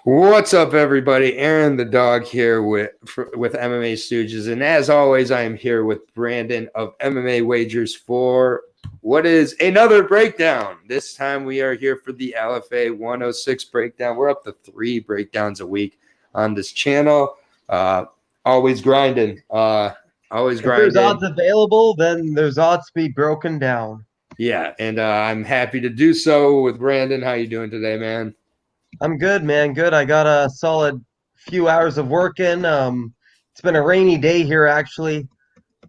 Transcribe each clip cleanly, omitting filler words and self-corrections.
What's up, everybody? Aaron the dog here with MMA Stooges, and as always, I am here with Brandon of MMA Wagers for what is another breakdown. This time, we are here for the LFA 106 breakdown. We're up to 3 breakdowns a week on this channel. Always grinding. Always grinding. If there's odds available, then there's odds to be broken down. Yeah, and I'm happy to do so with Brandon. How you doing today, man? I'm good, man. Good. I got a solid few hours of work in. It's been a rainy day here, actually.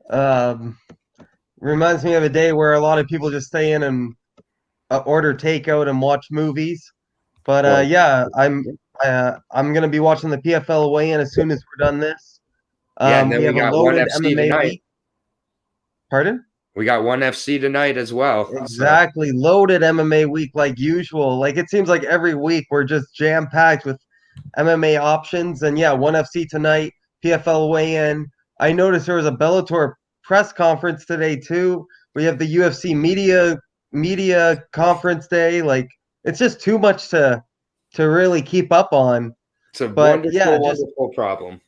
Um, Reminds me of a day where a lot of people just stay in and order takeout and watch movies. But Well, yeah, I'm gonna be watching the PFL weigh-in as soon as we're done this. yeah, and then We we have a got one loaded FC MMA tonight. week. Pardon? We got one FC tonight as well. Exactly. Loaded MMA week like usual. Like it seems like every week we're just jam-packed with MMA options. And yeah, one FC tonight, PFL weigh-in. I noticed there was a Bellator press conference today too. We have the UFC media conference day. Like it's just too much to really keep up on. It's a But yeah, just wonderful problem.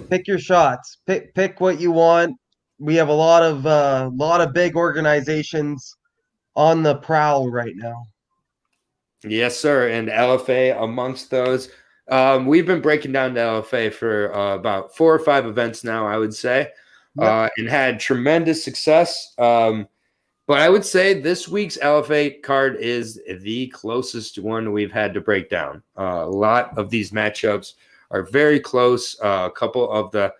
pick your shots. Pick what you want. We have a lot of big organizations on the prowl right now. Yes, sir. And LFA amongst those. We've been breaking down the LFA for about 4 or 5 events now, I would say, and had tremendous success. But I would say this week's LFA card is the closest one we've had to break down. A lot of these matchups are very close. A couple of the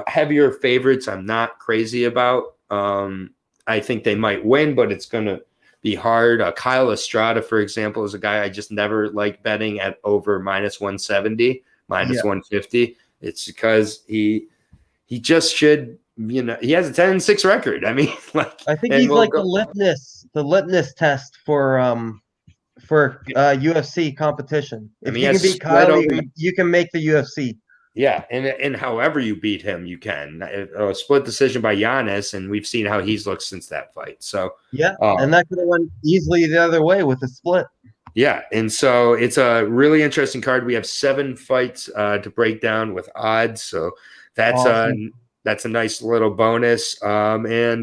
heavier favorites I'm not crazy about. I think they might win, but it's going to be hard. Kyle Estrada, for example, is a guy I just never like betting at over minus 170, minus 150. It's because he just should, he has a 10-6 record. I mean, I think he's like the litmus test for UFC competition. If you can beat Kyle, you can make the UFC. Yeah, and however you beat him, you can. A split decision by Giannis, and we've seen how he's looked since that fight. So yeah, and that could have went easily the other way with a split. Yeah, and so it's a really interesting card. We have 7 fights to break down with odds, so that's awesome. That's a nice little bonus. I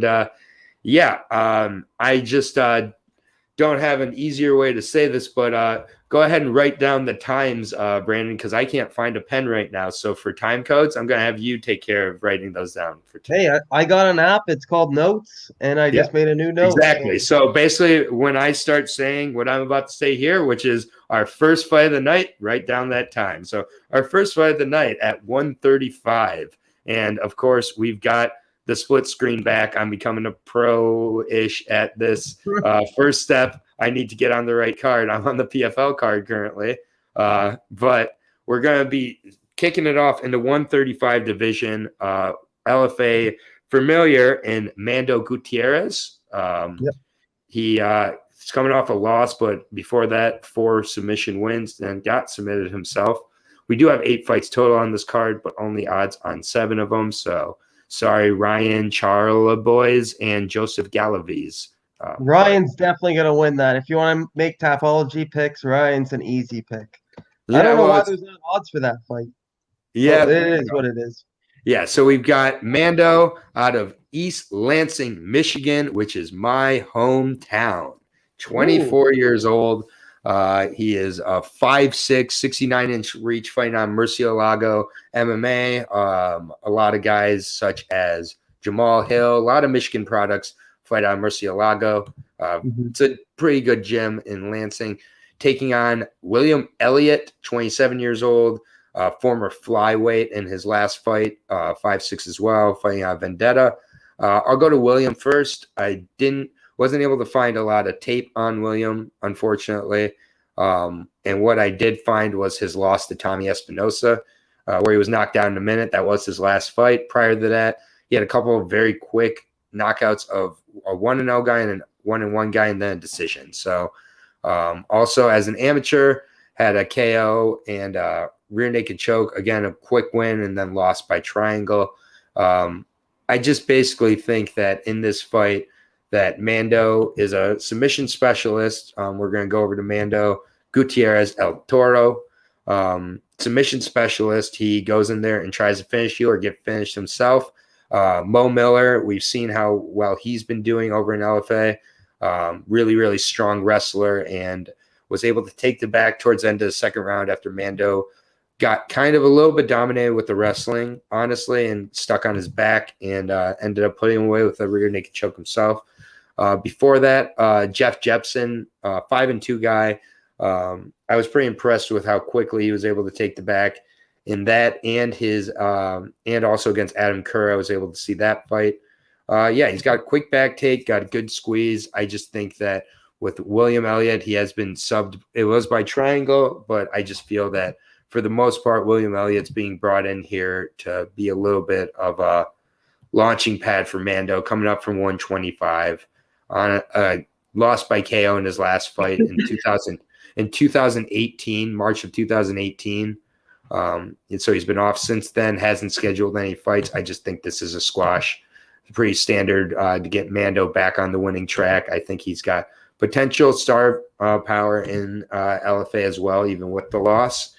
just don't have an easier way to say this, but go ahead and write down the times, Brandon, because I can't find a pen right now. So for time codes, I'm going to have you take care of writing those down. Hey, I got an app. It's called Notes, and I just made a new note. Exactly. So basically, when I start saying what I'm about to say here, which is our first fight of the night, write down that time. So our first fight of the night at 1:35. And, of course, we've got the split screen back. I'm becoming a pro-ish at this first step. I need to get on the right card. I'm on the PFL card currently. But we're going to be kicking it off in the 135 division. LFA familiar in Mando Gutierrez. He's coming off a loss, but before that, 4 submission wins and got submitted himself. We do have 8 fights total on this card, but only odds on 7 of them. So sorry, Ryan Charlebois and Joseph Galaviz. Ryan's definitely going to win that. If you want to make Tapology picks, Ryan's an easy pick. I don't know why there's not odds for that fight. Yeah. But it is what it is. Yeah, so we've got Mando out of East Lansing, Michigan, which is my hometown. 24 years old. He is a 5'6", 69-inch reach fighting on Murcielago MMA. A lot of guys such as Jamal Hill, a lot of Michigan products fight on Murcielago. It's a pretty good gym in Lansing. Taking on William Elliott, 27 years old, former flyweight in his last fight, 5'6" as well, fighting on Vendetta. I'll go to William first. I wasn't able to find a lot of tape on William, unfortunately. And what I did find was his loss to Tommy Espinosa, where he was knocked down in a minute. That was his last fight. Prior to that, he had a couple of very quick knockouts of a 1-0 guy and a 1-1 guy and then a decision. So also as an amateur, had a KO and rear naked choke. Again, a quick win and then lost by triangle. I just basically think that in this fight that Mando is a submission specialist. We're going to go over to Mando Gutierrez El Toro. submission specialist. He goes in there and tries to finish you or get finished himself. Mo Miller, we've seen how well he's been doing over in LFA. Really, really strong wrestler, and was able to take the back towards the end of the second round after Mando got kind of a little bit dominated with the wrestling, honestly, and stuck on his back and ended up putting him away with a rear naked choke himself. Before that, Jeff Jepson, 5-2 guy. I was pretty impressed with how quickly he was able to take the back in that, and his and also against Adam Kerr. I was able to see that fight. He's got a quick back take, got a good squeeze. I just think that with William Elliott, he has been subbed. It was by triangle, but I just feel that for the most part, William Elliott's being brought in here to be a little bit of a launching pad for Mando, coming up from 125 on a loss by KO in his last fight in 2018, March of 2018. And so he's been off since then, hasn't scheduled any fights. I just think this is a squash. Pretty standard to get Mando back on the winning track. I think he's got potential star power in LFA as well, even with the loss.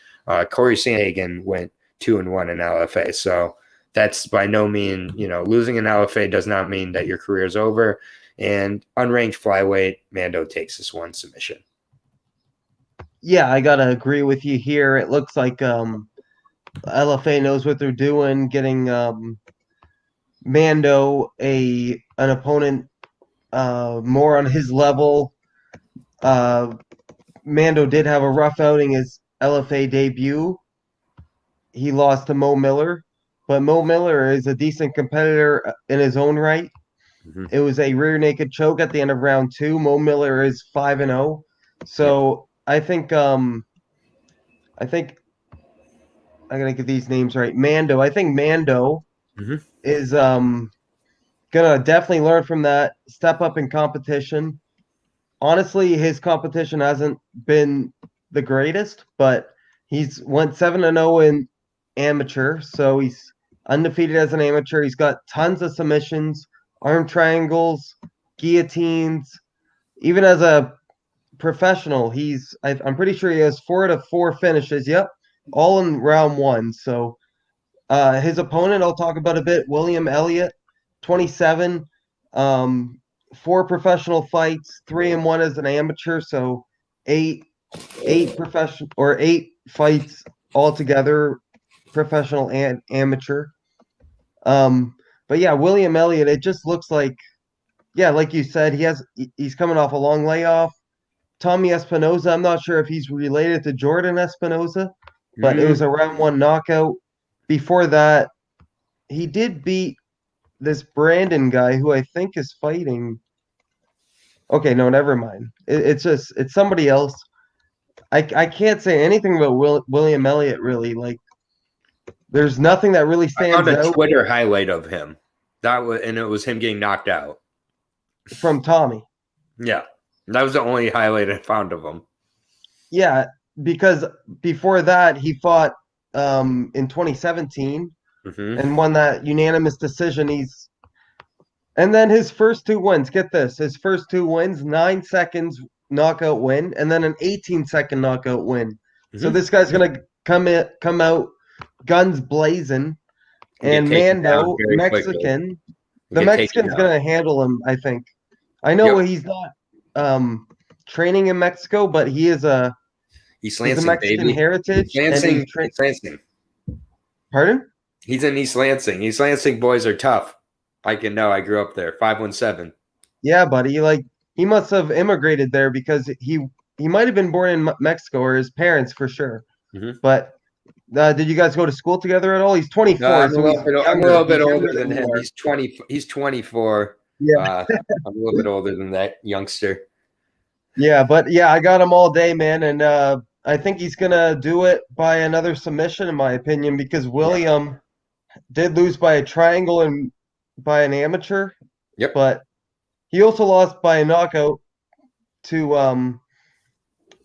Corey Sandhagen went 2-1 in LFA. So that's by no means, losing in LFA does not mean that your career is over. And unranked flyweight, Mando takes this one submission. Yeah, I got to agree with you here. It looks like LFA knows what they're doing, getting Mando an opponent more on his level. Mando did have a rough outing his LFA debut. He lost to Mo Miller, but Mo Miller is a decent competitor in his own right. Mm-hmm. It was a rear naked choke at the end of round 2. Mo Miller is 5-0. So I think I gotta get these names right. Mando. I think Mando is gonna definitely learn from that, step up in competition. Honestly, his competition hasn't been the greatest, but he's went 7-0 in amateur, so he's undefeated as an amateur. He's got tons of submissions, arm triangles, guillotines. Even as a professional, I'm pretty sure he has 4 out of 4 finishes. Yep, all in round 1. So his opponent, I'll talk about a bit. William Elliott, 27, 4 professional fights, 3-1 as an amateur. So 8 professional or 8 fights altogether, professional and amateur. But yeah, William Elliott, it just looks like, like you said, he's coming off a long layoff. Tommy Espinoza, I'm not sure if he's related to Jordan Espinoza, but it was a round 1 knockout. Before that, he did beat this Brandon guy who I think is fighting. Okay, no, never mind. It's somebody else. I can't say anything about William Elliott, really. Like, there's nothing that really stands out. I found a Twitter highlight of him. And it was him getting knocked out. From Tommy. Yeah. That was the only highlight I found of him. Yeah, because before that, he fought in 2017 and won that unanimous decision. And then his first 2 wins, get this, his first 2 wins, 9 seconds knockout win, and then an 18-second knockout win. So this guy's going to come out guns blazing, and Mando, Mexican, the Mexican's going to handle him, I think. I know he's not training in Mexico, but he's a Mexican baby. Heritage. East Lansing. Pardon? He's in East Lansing. East Lansing boys are tough. I grew up there. 517. Yeah, buddy. He must have immigrated there because he might have been born in Mexico, or his parents for sure. But did you guys go to school together at all? He's 24. No, I'm a little bit older than him. He's 24. Yeah, I'm a little bit older than that youngster. Yeah, but I got him all day, man, and I think he's gonna do it by another submission, in my opinion, because William did lose by a triangle and by an amateur. Yep. But he also lost by a knockout to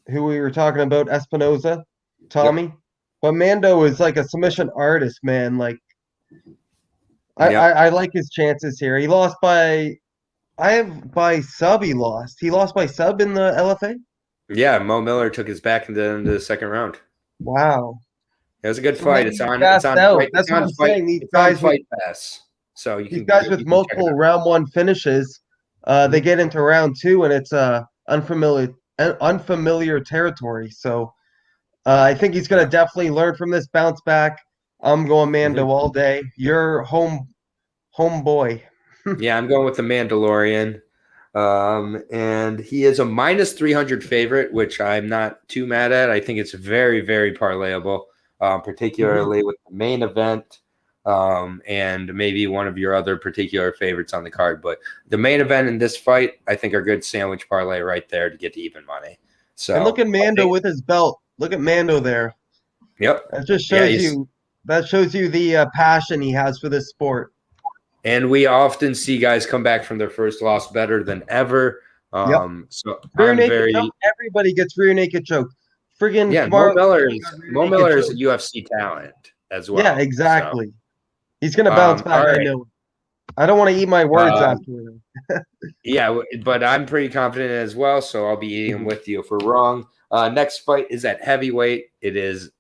who we were talking about, Espinoza, Tommy. Yep. But Mando is like a submission artist, man. Like, I like his chances here. He lost by sub. He lost by sub in the LFA. Yeah, Mo Miller took his back in the second round. Wow. It was a good So fight. maybe It's he on. It's gassed on. out. Fight. It's That's what on I'm fight. saying. It's on Fight Pass. So These guys with you can check it multiple out. round one finishes, they Mhm. get into round two, and it's unfamiliar territory. So I think he's going Yeah. to definitely learn from this, bounce back. I'm going Mando Mhm. all day. You're home boy. Yeah, I'm going with the Mandalorian. And he is a minus 300 favorite, which I'm not too mad at. I think it's very, very parlayable, particularly with the main event, and maybe one of your other particular favorites on the card. But the main event in this fight, I think, are good sandwich parlay right there to get to even money. And look So at I Mando think, with his belt. Look at Mando there. yep, That just yeah, shows you. That shows you the passion he has for this sport. and we often see guys come back from their first loss better than ever. Yep. So Rear I'm naked choke. very Everybody gets rear naked choke. Friggin' Yeah, Mo Kamaru Miller Usman is got rear Mo naked Miller is a choke. UFC talent as Yeah, well. So, exactly. He's gonna bounce all back. I right, know. I don't want to eat my words uh, after. yeah, but I'm pretty confident as well. So I'll be eating them with you if we're wrong. Next fight is at heavyweight. It is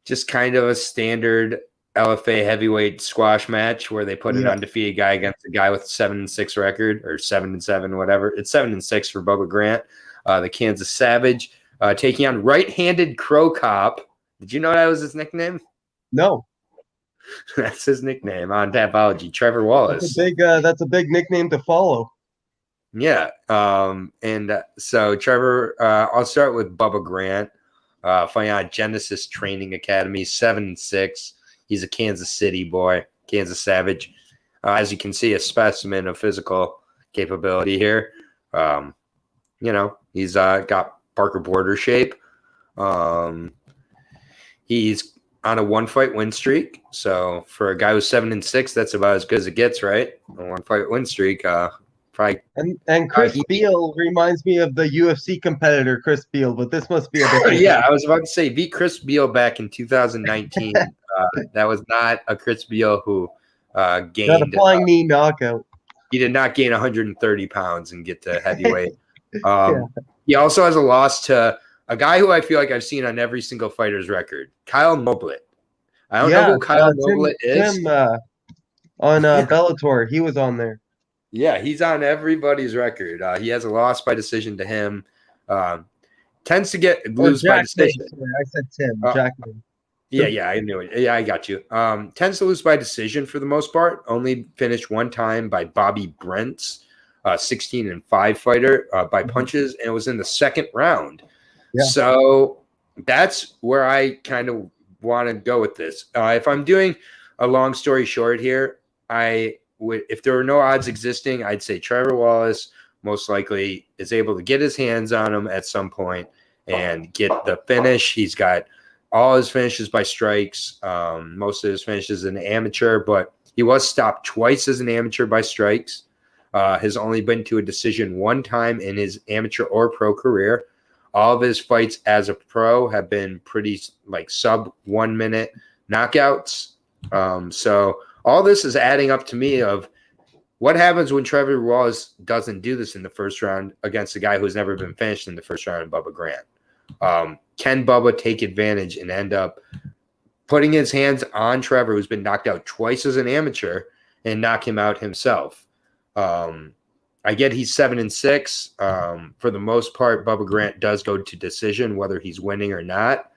just kind of a standard LFA heavyweight squash match where they put an Yeah. undefeated guy against a guy with 7-6 record or 7-7, whatever. It's 7-6 for Bubba Grant, the Kansas Savage, taking on right-handed Crow Cop. Did you know that was his nickname? No. That's his nickname on Tapology, Trevor Wallace. That's a big nickname to follow. Yeah. And so Trevor, I'll start with Bubba Grant, fighting out Genesis Training Academy, 7-6. He's a Kansas City boy, Kansas Savage. As you can see, a specimen of physical capability here. He's got Parker Border shape. He's on a 1-fight win streak. So for a guy who's 7-6, that's about as good as it gets, right? A 1-fight win streak. Probably. And Chris Beal reminds me of the UFC competitor Chris Beal, but this must be a different. Yeah, I was about to say beat Chris Beal back in 2019. That was not a Chris Beal who Got a gained. flying knee knockout. He did not gain 130 pounds and get to heavyweight. Yeah. He also has a loss to a guy who I feel like I've seen on every single fighter's record, Kyle Noblet. I don't know who Kyle Noblet is. Tim on Bellator, he was on there. Yeah, he's on everybody's record. He has a loss by decision to him. Tends to lose by decision. Sorry, I said Tim. Jackman. Yeah, I knew it. Yeah, I got you. Tends to lose by decision for the most part. Only finished one time by Bobby Brent's 16-5 fighter by punches, and it was in the second round. Yeah. So that's where I kind of want to go with this. If I'm doing a long story short here, if there were no odds existing, I'd say Trevor Wallace most likely is able to get his hands on him at some point and get the finish. He's got all his finishes by strikes, most of his finishes as an amateur, but he was stopped twice as an amateur by strikes. Has only been to a decision one time in his amateur or pro career. All of his fights as a pro have been pretty like sub 1 minute knockouts. So all this is adding up to me of what happens when Trevor Wallace doesn't do this in the first round against a guy who's never been finished in the first round, Bubba Grant. Can Bubba take advantage and end up putting his hands on Trevor, who's been knocked out twice as an amateur, and knock him out himself? I get he's 7-6. For the most part, Bubba Grant does go to decision, whether he's winning or not.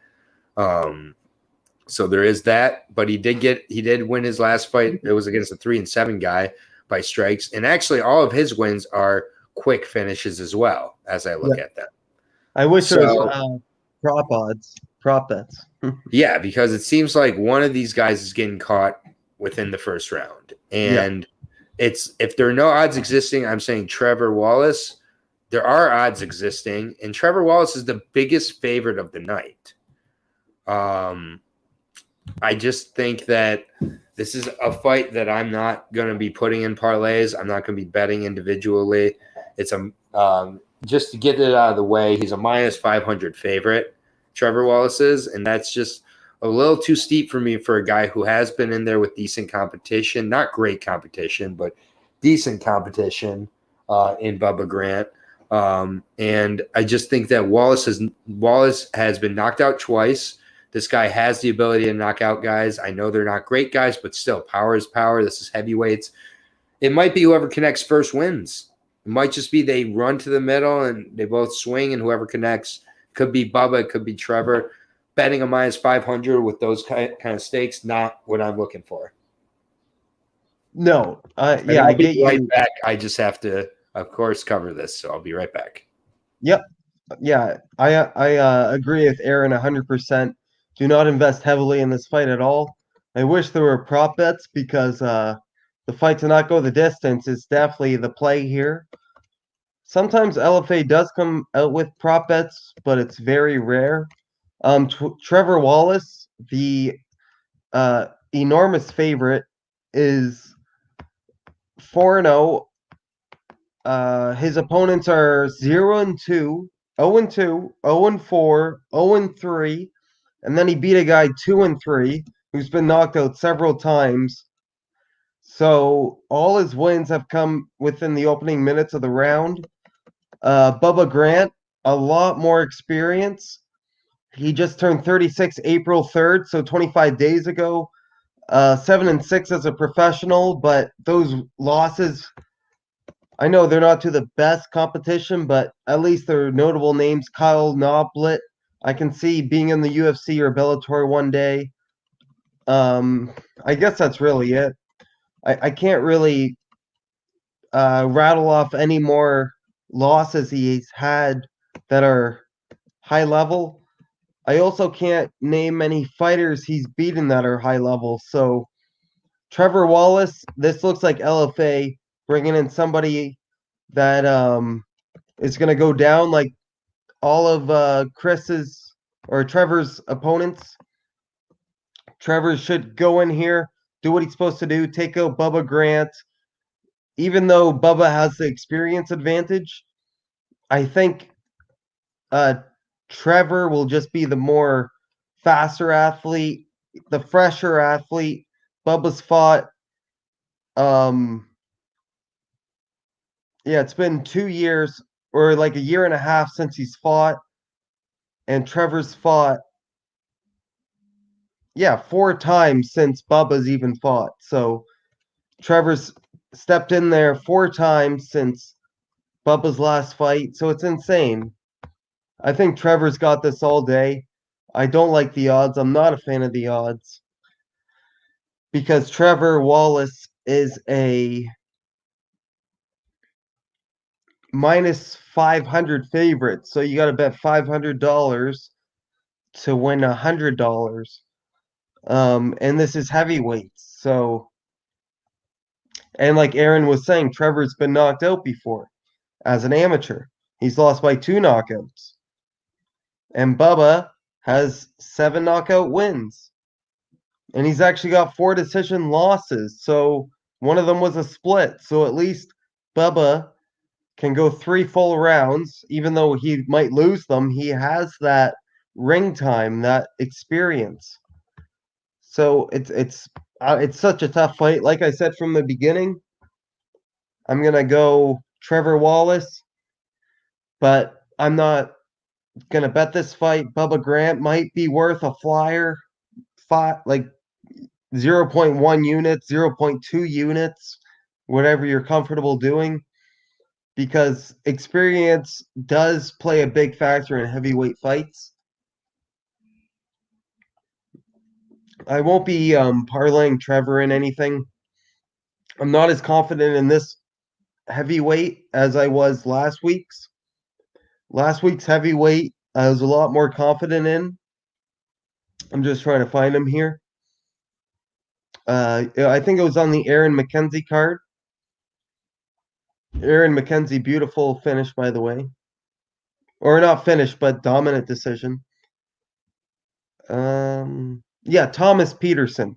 So there is that, but he did win his last fight. It was against a 3-7 guy by strikes, and actually all of his wins are quick finishes as well. As I look at them, I wish it was prop bets. Yeah, because it seems like one of these guys is getting caught within the first round, and if there are no odds existing, I'm saying Trevor Wallace. There are odds existing, and Trevor Wallace is the biggest favorite of the night. I just think that this is a fight that I'm not going to be putting in parlays. I'm not going to be betting individually. It's just to get it out of the way, he's a minus 500 favorite, Trevor Wallace is, and that's just a little too steep for me for a guy who has been in there with decent competition, not great competition, but decent competition in Bubba Grant. And I just think that Wallace has been knocked out twice. This guy has the ability to knock out guys. I know they're not great guys, but still, power is power. This is heavyweights. It might be whoever connects first wins. It might just be they run to the middle and they both swing, and whoever connects. Could be Bubba, it could be Trevor. Betting a minus 500 with those kind of stakes, not what I'm looking for. No, Yeah, I get right you. back. I just have to, of course, cover this, so I'll be right back. Yep. Yeah, I agree with Aaron 100%. Do not invest heavily in this fight at all. I wish there were prop bets because the fight to not go the distance is definitely the play here. Sometimes LFA does come out with prop bets, but it's very rare. Trevor Wallace, the enormous favorite, is 4-0. His opponents are 0-2, 0-2, 0-4, 0-3, and then he beat a guy 2-3 who's been knocked out several times. So all his wins have come within the opening minutes of the round. Bubba Grant, a lot more experience. He just turned 36 April 3rd, so 25 days ago. 7-6 as a professional, but those losses, I know they're not to the best competition, but at least they're notable names. Kyle Noblet, I can see being in the UFC or Bellator one day. I guess that's really it. I can't really rattle off any more losses he's had that are high level. I also can't name any fighters he's beaten that are high level. So Trevor Wallace, this looks like LFA bringing in somebody that is going to go down like all of Chris's or Trevor's opponents. Trevor should go in here, do what he's supposed to do, take out Bubba Grant. Even though Bubba has the experience advantage, I think Trevor will just be the more faster athlete, the fresher athlete. Bubba's fought. Yeah, it's been 2 years or like a year and a half since he's fought, and Trevor's fought. Yeah, 4 times since Bubba's even fought. So Trevor's stepped in there 4 times since Bubba's last fight. So it's insane. I think Trevor's got this all day. I don't like the odds. I'm not a fan of the odds because Trevor Wallace is a minus 500 favorite. So you got to bet $500 to win $100. And this is heavyweights. So, and like Aaron was saying, Trevor's been knocked out before as an amateur. He's lost by 2 knockouts. And Bubba has 7 knockout wins. And he's actually got 4 decision losses. So one of them was a split. So at least Bubba can go 3 full rounds. Even though he might lose them, he has that ring time, that experience. So it's such a tough fight. Like I said from the beginning, I'm gonna go Trevor Wallace, but I'm not gonna bet this fight. Bubba Grant might be worth a flyer, like 0.1 units, 0.2 units, whatever you're comfortable doing, because experience does play a big factor in heavyweight fights. I won't be parlaying Trevor in anything. I'm not as confident in this heavyweight as I was last week's. Last week's heavyweight, I was a lot more confident in. I'm just trying to find him here. I think it was on the Aaron McKenzie card. Aaron McKenzie, beautiful finish, by the way. Or not finish, but dominant decision. Yeah, Thomas Peterson.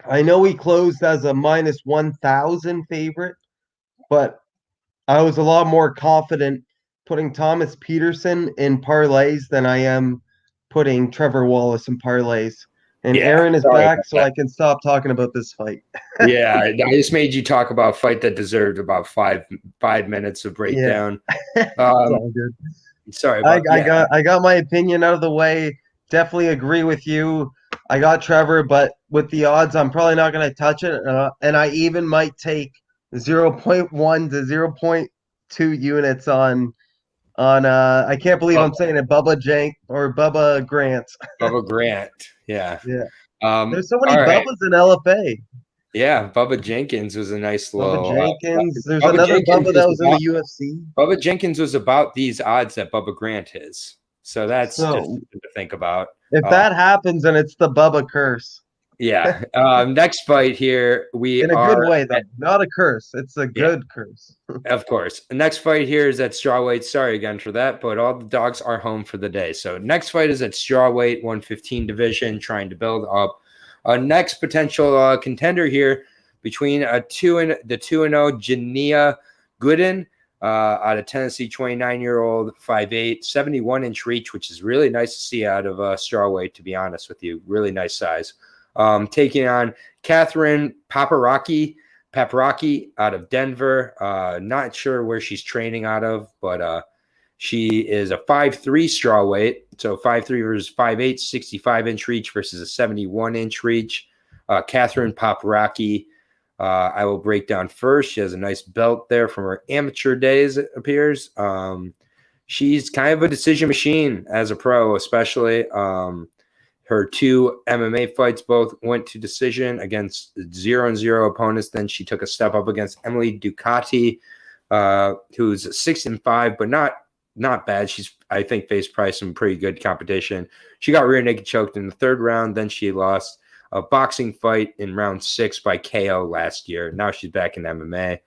I know he closed as a minus 1,000 favorite, but I was a lot more confident putting Thomas Peterson in parlays than I am putting Trevor Wallace in parlays. And Yeah, Aaron is sorry back, about so that. I can stop talking about this fight. Yeah, I just made you talk about a fight that deserved about five minutes of Yeah, breakdown. it's Um, all good. sorry I, about I yeah, got I got my opinion out of the way. Definitely agree with you. I got Trevor, but with the odds, I'm probably not going to touch it. And I even might take 0.1 to 0.2 units on I can't believe I'm saying it, Bubba Jank or Bubba Grant. Bubba Grant. Yeah. Yeah. There's so many All right. Bubbas in LFA. Yeah, Bubba Jenkins was a nice Bubba little. Jenkins. There's Bubba another Jenkins Bubba was that was in the about UFC. Bubba Jenkins was about these odds that Bubba Grant is. So that's just So something to think about. if Uh, that happens, then it's the Bubba curse. yeah. Next fight here, we In a good are way, at, though. Not a curse. It's a yeah, good curse. of course. The next fight here is at strawweight. Sorry again for that, but all the dogs are home for the day. So next fight is at strawweight 115 division, trying to build up a next potential contender here between the 2-0 Jania Gooden out of Tennessee, 29-year-old, 5'8", 71-inch reach, which is really nice to see out of strawweight, to be honest with you. Really nice size. Taking on Catherine Paparaki out of Denver. Not sure where she's training out of, but she is a 5'3" strawweight. So 5'3" versus 5'8", 65-inch reach versus a 71-inch reach. Catherine Paparaki, I will break down first. She has a nice belt there from her amateur days, it appears. She's kind of a decision machine as a pro, especially. Her two MMA fights both went to decision against 0-0 opponents. Then she took a step up against Emily Ducati, who's 6-5, but not bad. She's, I think, faced probably some pretty good competition. She got rear naked choked in the third round. Then she lost a boxing fight in round 6 by KO last year. Now she's back in MMA.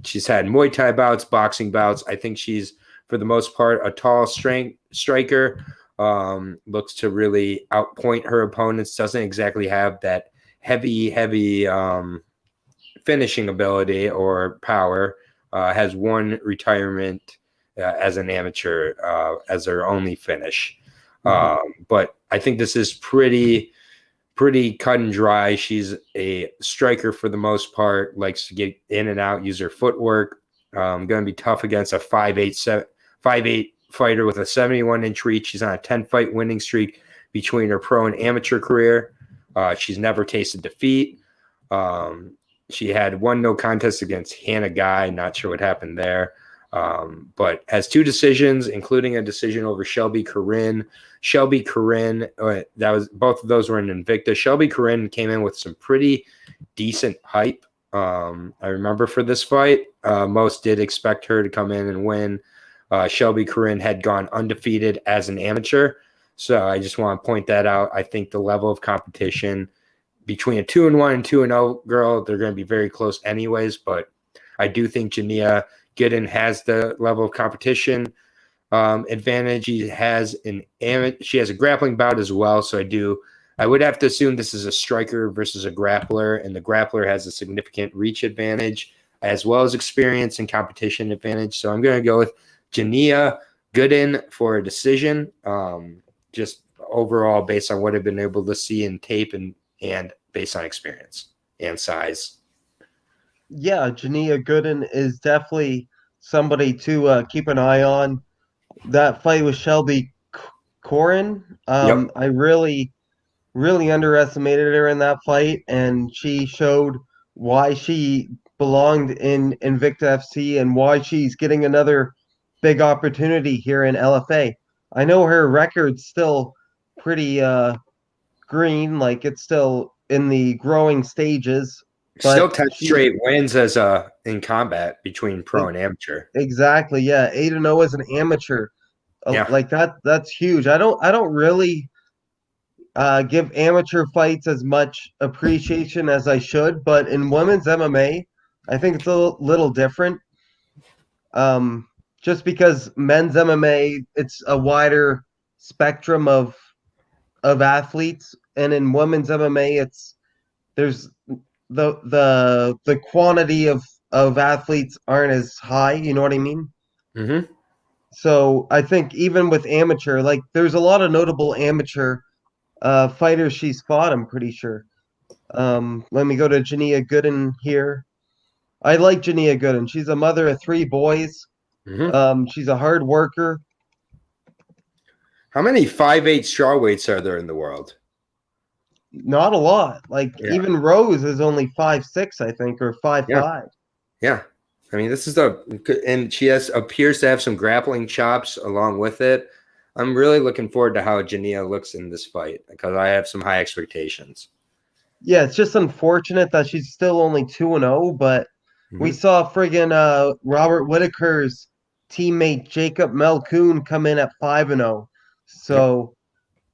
She's had Muay Thai bouts, boxing bouts. I think she's, for the most part, a tall striker. Looks to really outpoint her opponents. Doesn't exactly have that heavy finishing ability or power. Has one retirement as an amateur as her only finish. But I think this is pretty cut and dry. She's a striker for the most part, likes to get in and out, use her footwork. Going to be tough against a 5'8" fighter with a 71-inch reach. She's on a 10-fight winning streak between her pro and amateur career. She's never tasted defeat. She had one no contest against Hannah Guy. Not sure what happened there. But has 2 decisions, including a decision over Shelby Corinne. Shelby Corinne, both of those were in Invicta. Shelby Corinne came in with some pretty decent hype. I remember for this fight, most did expect her to come in and win. Shelby Corinne had gone undefeated as an amateur. So I just want to point that out. I think the level of competition between a 2-1 and 2-0 girl, they're going to be very close anyways. But I do think Jania Gooden has the level of competition advantage. She has a grappling bout as well. So I would have to assume this is a striker versus a grappler, and the grappler has a significant reach advantage as well as experience and competition advantage. So I'm going to go with Jania Gooden for a decision, just overall based on what I've been able to see in tape and based on experience and size. Yeah, Jania Gooden is definitely somebody to keep an eye on. That fight with Shelby Corin, Yep. I really, really underestimated her in that fight, and she showed why she belonged in Invicta FC and why she's getting another big opportunity here in LFA. I know her record's still pretty green, like it's still in the growing stages, Still but 10 she straight wins as in combat between pro and amateur. exactly, yeah, 8-0 as an amateur. Yeah. Like that's huge. I don't really give amateur fights as much appreciation as I should, but in women's MMA, I think it's a little different. Um, just because men's MMA, it's a wider spectrum of athletes, and in women's MMA, there's the quantity of athletes aren't as high. You know what I mean? Mm-hmm. So I think even with amateur, like there's a lot of notable amateur fighters she's fought, I'm pretty sure. Let me go to Jania Gooden here. I like Jania Gooden. She's a mother of 3 boys. She's a hard worker. How many 5'8" strawweights are there in the world? Not a lot. Like Yeah. even Rose is only 5'6", I think, or 5'5". Yeah. Yeah. I mean, this is and she appears to have some grappling chops along with it. I'm really looking forward to how Jania looks in this fight because I have some high expectations. Yeah, it's just unfortunate that she's still only 2-0, but we saw friggin' Robert Whitaker's teammate Jacob Melkoon come in at 5-0. So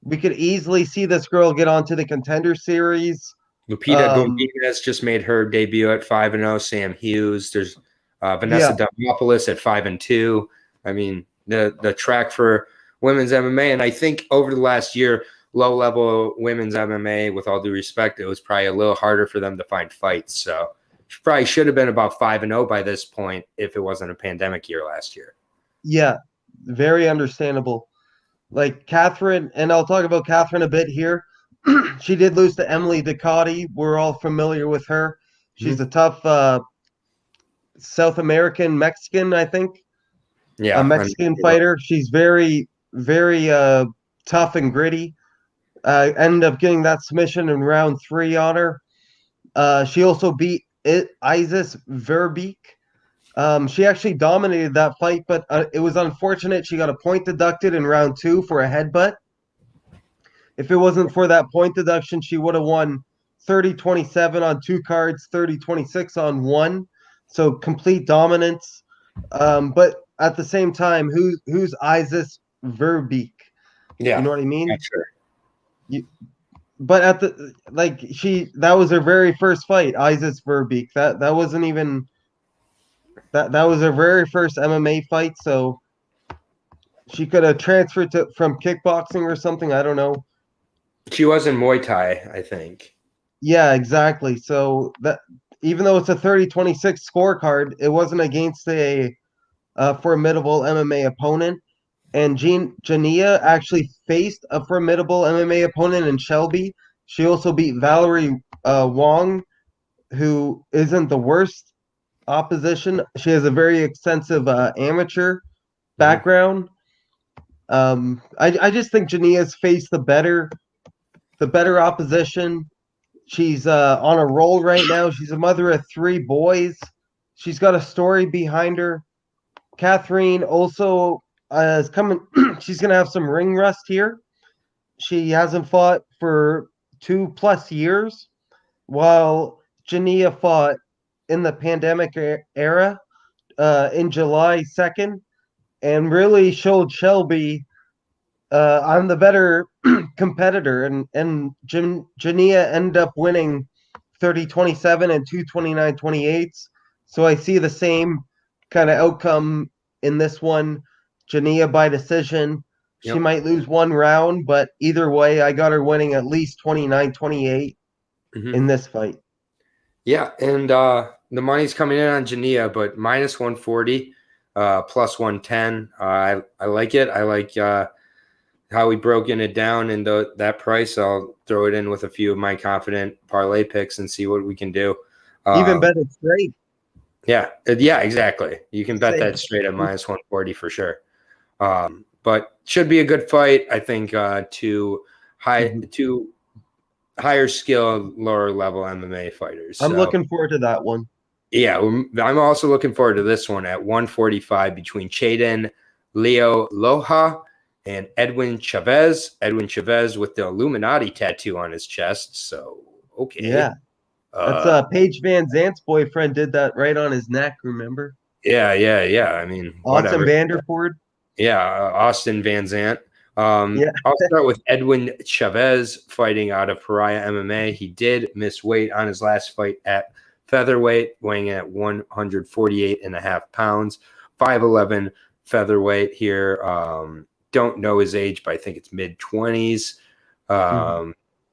we could easily see this girl get onto the Contender Series. Lupita Godinez just made her debut at 5-0. Sam Hughes. There's Vanessa Demopoulos at 5-2. I mean, the track for women's MMA, and I think over the last year, low-level women's MMA, with all due respect, it was probably a little harder for them to find fights. So she probably should have been about 5-0 by this point if it wasn't a pandemic year last year. Yeah, very understandable. Like Catherine, and I'll talk about Catherine a bit here. She did lose to Emily Ducati. We're all familiar with her. She's a tough South American Mexican, I think. Yeah, a Mexican fighter. She's very, very tough and gritty. Ended up getting that submission in round 3 on her. She also beat Isis Verbeek. She actually dominated that fight, but it was unfortunate. She got a point deducted in round 2 for a headbutt. If it wasn't for that point deduction, she would have won 30-27 on 2 cards, 30-26 on 1. So complete dominance. But at the same time, who's Isis Verbeek? Yeah, you know what I mean. Sure. But at the that was her very first fight, Isis Verbeek. That wasn't even that was her very first MMA fight. So she could have transferred from kickboxing or something. I don't know. She was in Muay Thai, I think. Yeah, exactly. So that even though it's a 30-26 scorecard, it wasn't against a formidable MMA opponent. And Jania actually faced a formidable MMA opponent in Shelby. She also beat Valerie Wong, who isn't the worst opposition. She has a very extensive amateur background. I just think Jania's faced the better opposition. She's on a roll right now. She's a mother of 3 boys. She's got a story behind her. Catherine also is coming. She's going to have some ring rust here. She hasn't fought for 2+ years, while Jania fought in the pandemic era in July 2nd and really showed Shelby I'm the better competitor. And Jania ended up winning 30-27 and 2 29-28. So I see the same kind of outcome in this one. Jania by decision. She might lose 1 round, but either way, I got her winning at least 29-28 in this fight. Yeah, and the money's coming in on Jania, but minus 140, plus 110. I like it. I like how we broken it down in that price. I'll throw it in with a few of my confident parlay picks and see what we can do. Even bet it straight. Yeah, exactly. You can bet that straight at minus 140 for sure. But should be a good fight. I think two higher skill, lower level MMA fighters. I'm looking forward to that one. Yeah, I'm also looking forward to this one at 145 between Chaden Leo Loha and Edwin Chavez. Edwin Chavez with the Illuminati tattoo on his chest. So, okay. Yeah. That's Paige Van Zant's boyfriend did that right on his neck, remember? Yeah. I mean, Austin Vanderford. Yeah, Austin Van Zant. I'll start with Edwin Chavez fighting out of Pariah MMA. He did miss weight on his last fight at featherweight, weighing at 148.5 pounds, 5'11" featherweight here. Don't know his age, but I think it's mid-20s.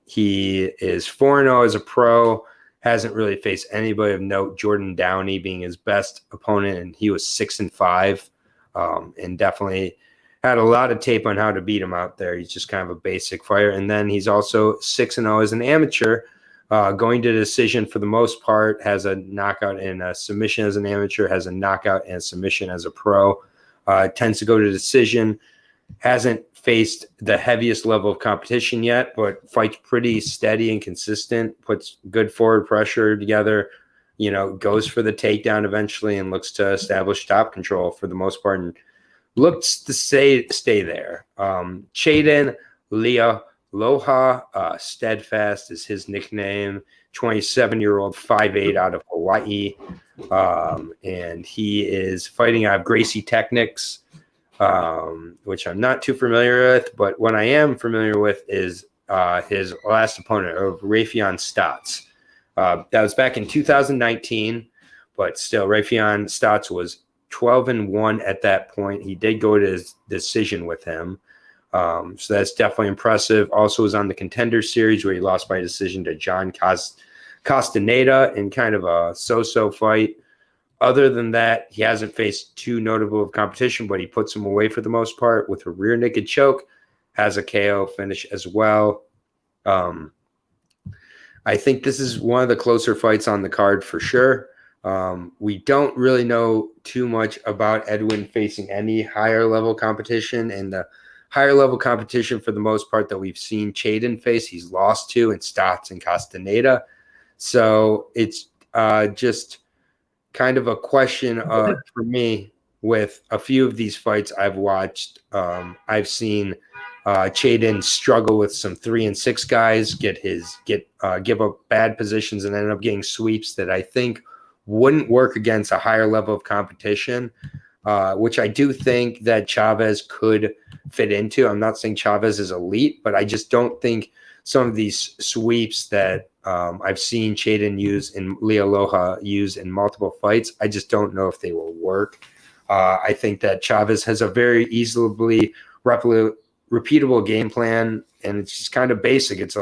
He is 4-0 as a pro, hasn't really faced anybody of note, Jordan Downey being his best opponent, and he was 6-5, and definitely had a lot of tape on how to beat him out there. He's just kind of a basic fighter. And then he's also 6-0 as an amateur, going to decision for the most part, has a knockout and a submission as an amateur, has a knockout and submission as a pro, tends to go to decision, hasn't faced the heaviest level of competition yet, but fights pretty steady and consistent, puts good forward pressure together, goes for the takedown eventually and looks to establish top control for the most part and looks to stay there. Chaden Leah Loha, Steadfast is his nickname, 27-year-old, 5'8" out of Hawaii. And he is fighting out of Gracie Technics, which I'm not too familiar with, but what I am familiar with is his last opponent of Rafael Stotts. That was back in 2019, but still, Rafael Stotts was 12-1 at that point. He did go to his decision with him. So that's definitely impressive. Also was on the Contender Series where he lost by decision to John Castaneda in kind of a so-so fight. Other than that, he hasn't faced too notable of competition, but he puts him away for the most part with a rear naked choke, has a KO finish as well. I think this is one of the closer fights on the card for sure. We don't really know too much about Edwin facing any higher level competition, and the higher level competition for the most part that we've seen Chaden face, he's lost to in Stotts and Castaneda. So it's just kind of a question for me with a few of these fights I've watched. I've seen Chaden struggle with some 3-6 guys, give up bad positions and end up getting sweeps that I think wouldn't work against a higher level of competition, which I do think that Chavez could fit into. I'm not saying Chavez is elite, but I just don't think some of these sweeps that I've seen Chaden use and Leo Loha use in multiple fights, I just don't know if they will work. I think that Chavez has a very easily repeatable game plan, and it's just kind of basic. It's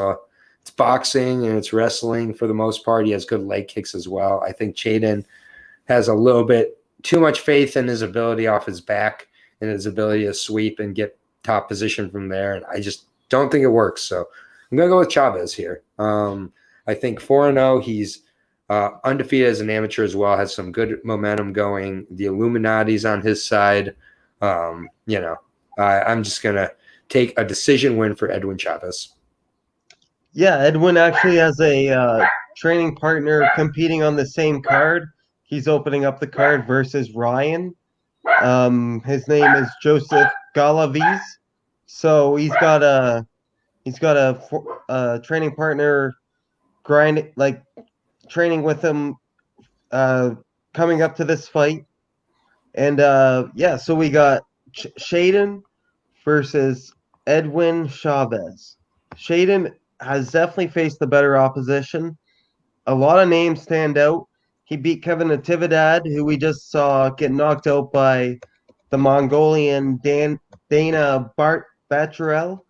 boxing and it's wrestling for the most part. He has good leg kicks as well. I think Chaden has a little bit too much faith in his ability off his back and his ability to sweep and get top position from there, and I just don't think it works. So I'm going to go with Chavez here. I think 4-0. He's undefeated as an amateur as well, has some good momentum going. The Illuminati's on his side. I'm just going to take a decision win for Edwin Chavez. Yeah, Edwin actually has a training partner competing on the same card. He's opening up the card versus Ryan. His name is Joseph Galaviz. So he's got a training partner training with him coming up to this fight. And so we got Chaden versus Edwin Chavez. Chaden has definitely faced the better opposition. A lot of names stand out. He beat Kevin Natividad, who we just saw get knocked out by the Mongolian Dana Bacharel.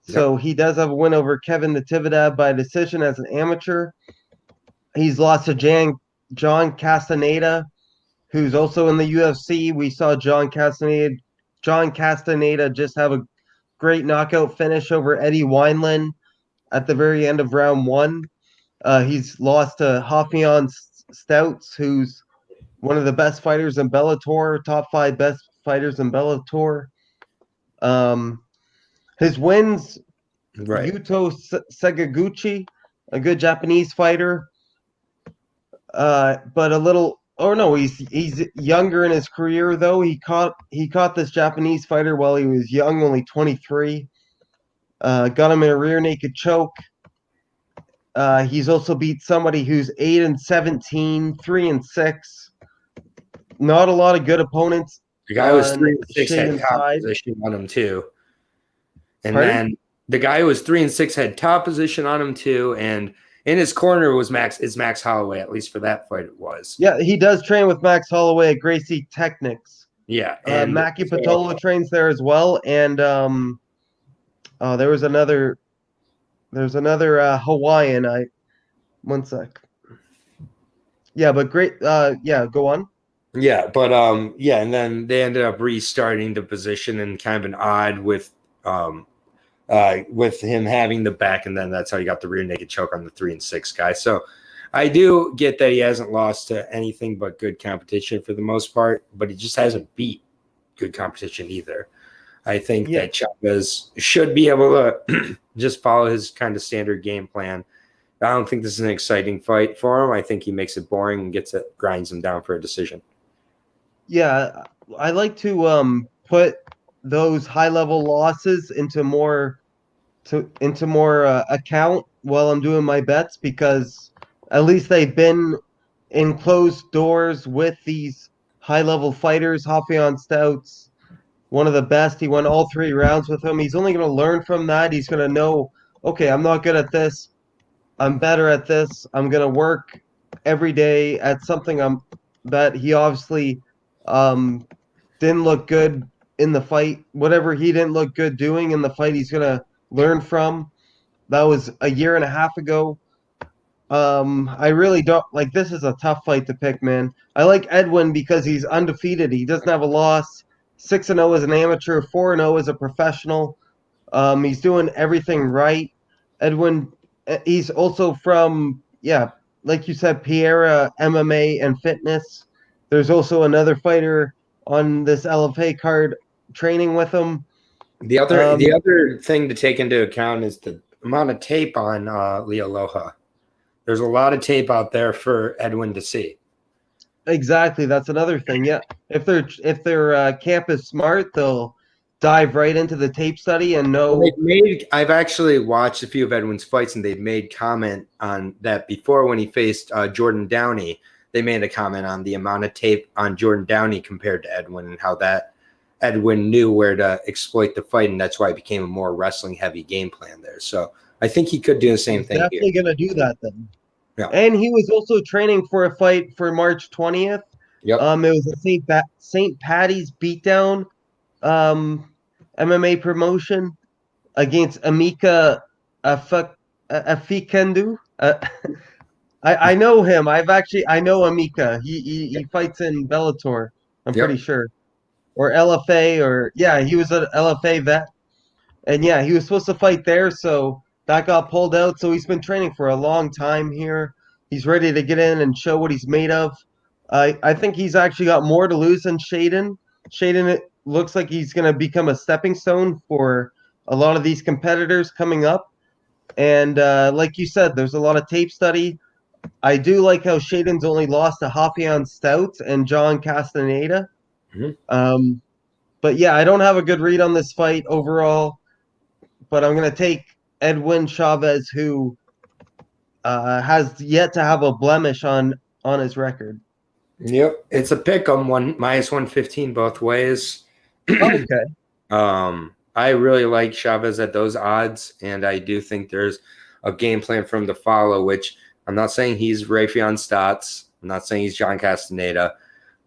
So he does have a win over Kevin Natividad by decision as an amateur. He's lost to John Castaneda, who's also in the UFC. We saw John Castaneda just have a great knockout finish over Eddie Wineland at the very end of round 1. He's lost to Rafael Stouts, who's one of the best fighters in Bellator, top 5 best fighters in Bellator. His wins, Right. Yuto Segaguchi, a good Japanese fighter, but a little. Oh no, he's younger in his career though. He caught this Japanese fighter while he was young, only 23. Got him in a rear naked choke. He's also beat somebody who's 8-17, 3-6. Not a lot of good opponents. The guy was 3-6 had top position on him too. And then the guy who was 3-6 had top position on him too. And in his corner was Max Holloway, at least for that fight it was. Yeah, he does train with Max Holloway at Gracie Technics. Yeah. And Mackie Patola trains there as well. And there's another Hawaiian. One sec. Yeah, but great. Go on. Yeah, but yeah, and then they ended up restarting the position and kind of an odd with him having the back, and then that's how he got the rear naked choke on the 3-6 guy. So I do get that he hasn't lost to anything but good competition for the most part, but he just hasn't beat good competition either. I think Yeah, that Chavez should be able to just follow his kind of standard game plan. I don't think this is an exciting fight for him. I think he makes it boring and grinds him down for a decision. yeah. I like to put those high level losses into more account while I'm doing my bets because at least they've been in closed doors with these high level fighters. Rafael Stouts, one of the best. He won all 3 rounds with him. He's only going to learn from that. He's going to know, okay, I'm not good at this. I'm better at this. I'm going to work every day at something that he obviously um, didn't look good in the fight. Whatever he didn't look good doing in the fight, he's going to learn from. That was a year and a half ago. I really don't like this is a tough fight to pick, man. I like Edwin because he's undefeated. He doesn't have a loss. 6-0 as an amateur, 4-0 as a professional. He's doing everything right. Edwin, he's also from, yeah, like you said, Piera MMA and Fitness. There's also another fighter on this LFA card training with him. The other thing to take into account is the amount of tape on Leo Loja. There's a lot of tape out there for Edwin to see. Exactly, that's another thing. Yeah, if their camp is smart, they'll dive right into the tape study and Well, know. I've actually watched a few of Edwin's fights, and they've made comment on that before when he faced Jordan Downey. They made a comment on the amount of tape on Jordan Downey compared to Edwin and how that Edwin knew where to exploit the fight, and that's why it became a more wrestling heavy game plan there. So I think he could do the same He's thing here. definitely gonna do that then. Yeah. And he was also training for a fight for March 20th. Yep. It was a St. Patty's beatdown um MMA promotion against Amika Afikendu. I know him. I know Amika. He fights in Bellator. I'm Yep. pretty sure, or LFA, or yeah, he was an LFA vet, and yeah, he was supposed to fight there, so that got pulled out. So he's been training for a long time here. He's ready to get in and show what he's made of. I think he's actually got more to lose than Shaden. Shaden, it looks like he's going to become a stepping stone for a lot of these competitors coming up. And like you said, there's a lot of tape study. I do like how Shaden's only lost to Rafael Stouts and John Castaneda. Mhm. But yeah, I don't have a good read on this fight overall. But I'm going to take Edwin Chavez, who has yet to have a blemish on his record. Yep. It's a pick on one -115 both ways. Okay. I really like Chavez at those odds, and I do think there's a game plan for him to follow, which I'm not saying he's Rafael Stotts. I'm not saying he's John Castaneda,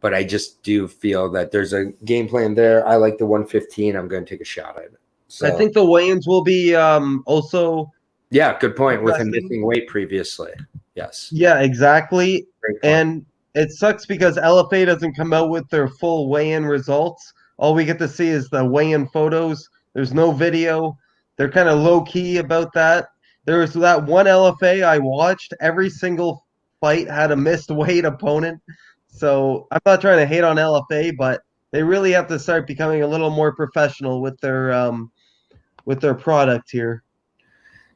but I just do feel that there's a game plan there. I like the 115. I'm going to take a shot at it. So, I think the weigh-ins will be also yeah, good point with him interesting. missing weight previously. Yes. Yeah, exactly. Great point. And it sucks because LFA doesn't come out with their full weigh-in results. All we get to see is the weigh-in photos. There's no video. They're kind of low-key about that. There was that one LFA I watched. Every single fight had a missed weight opponent. So I'm not trying to hate on LFA, but they really have to start becoming a little more professional with their product here.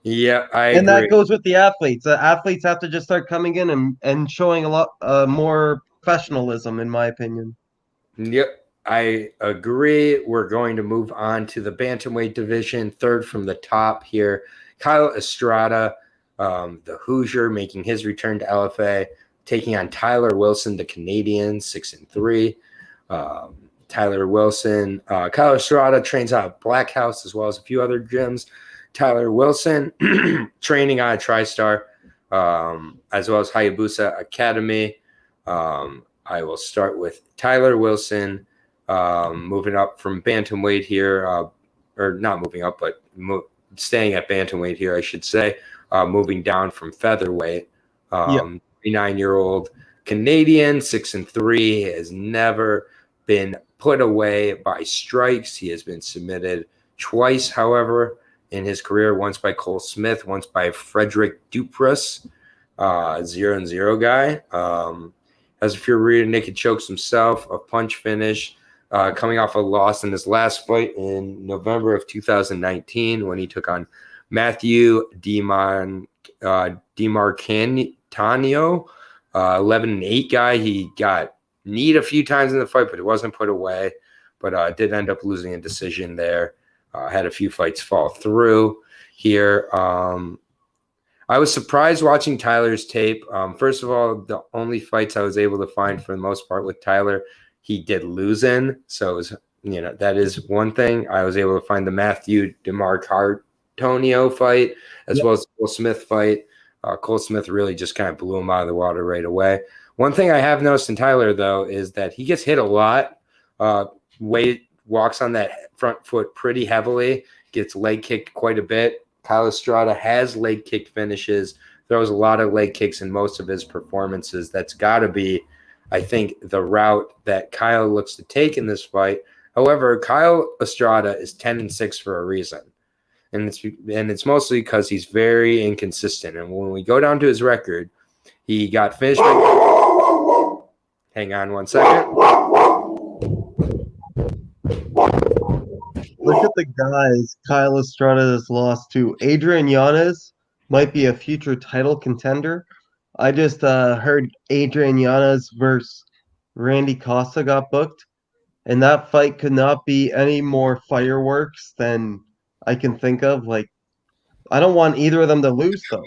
Yeah, I And agree. that goes with the athletes. The athletes have to just start coming in and showing a lot more professionalism, in my opinion. Yep, I agree. We're going to move on to the bantamweight division, third from the top here. Kyle Estrada, the Hoosier, making his return to LFA, taking on Tyler Wilson, the Canadian, 6-3. Tyler Wilson, Kyle Estrada trains out of Black House as well as a few other gyms. Tyler Wilson training on a TriStar, as well as Hayabusa Academy. I will start with Tyler Wilson, moving up from bantamweight here, or not moving up, but staying at bantamweight here, I should say, moving down from featherweight. 39-year-old Canadian, 6-3, has never been put away by strikes. He has been submitted twice, however, in his career, once by Cole Smith, once by Frederick Duprus, 0-0 guy. Has a few rear naked chokes himself, a punch finish, coming off a loss in his last fight in November of 2019 when he took on Matthew DiMarcanio, 11-8 guy. He got kneed a few times in the fight, but it wasn't put away. But did end up losing a decision there. Had a few fights fall through here. I was surprised watching Tyler's tape. First of all, the only fights I was able to find for the most part with Tyler, he did lose in. So it was, that is one thing. I was able to find the Matthew DiMarcanio fight as well as the Cole Smith fight. Cole Smith really just kind of blew him out of the water right away. One thing I have noticed in Tyler, though, is that he gets hit a lot. Walks on that front foot pretty heavily, gets leg kicked quite a bit. Kyle Estrada has leg kick finishes, throws a lot of leg kicks in most of his performances. That's got to be, I think, the route that Kyle looks to take in this fight. However, Kyle Estrada is 10-6 for a reason. And it's mostly because he's very inconsistent. And when we go down to his record, he got finished. Hang on one second. Look at the guys Kyle Estrada has lost to. Adrian Yanez might be a future title contender. I just heard Adrian Yanez versus Randy Costa got booked, and that fight could not be any more fireworks than I can think of. Like, I don't want either of them to lose, though.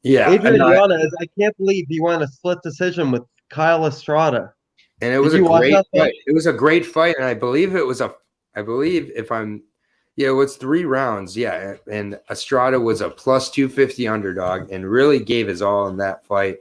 Yeah, Adrian Yanez, I can't believe he won a split decision with Kyle Estrada. And it was a great fight. It was a great fight, and I believe it was it was 3 rounds, yeah. And Estrada was a plus 250 underdog and really gave his all in that fight.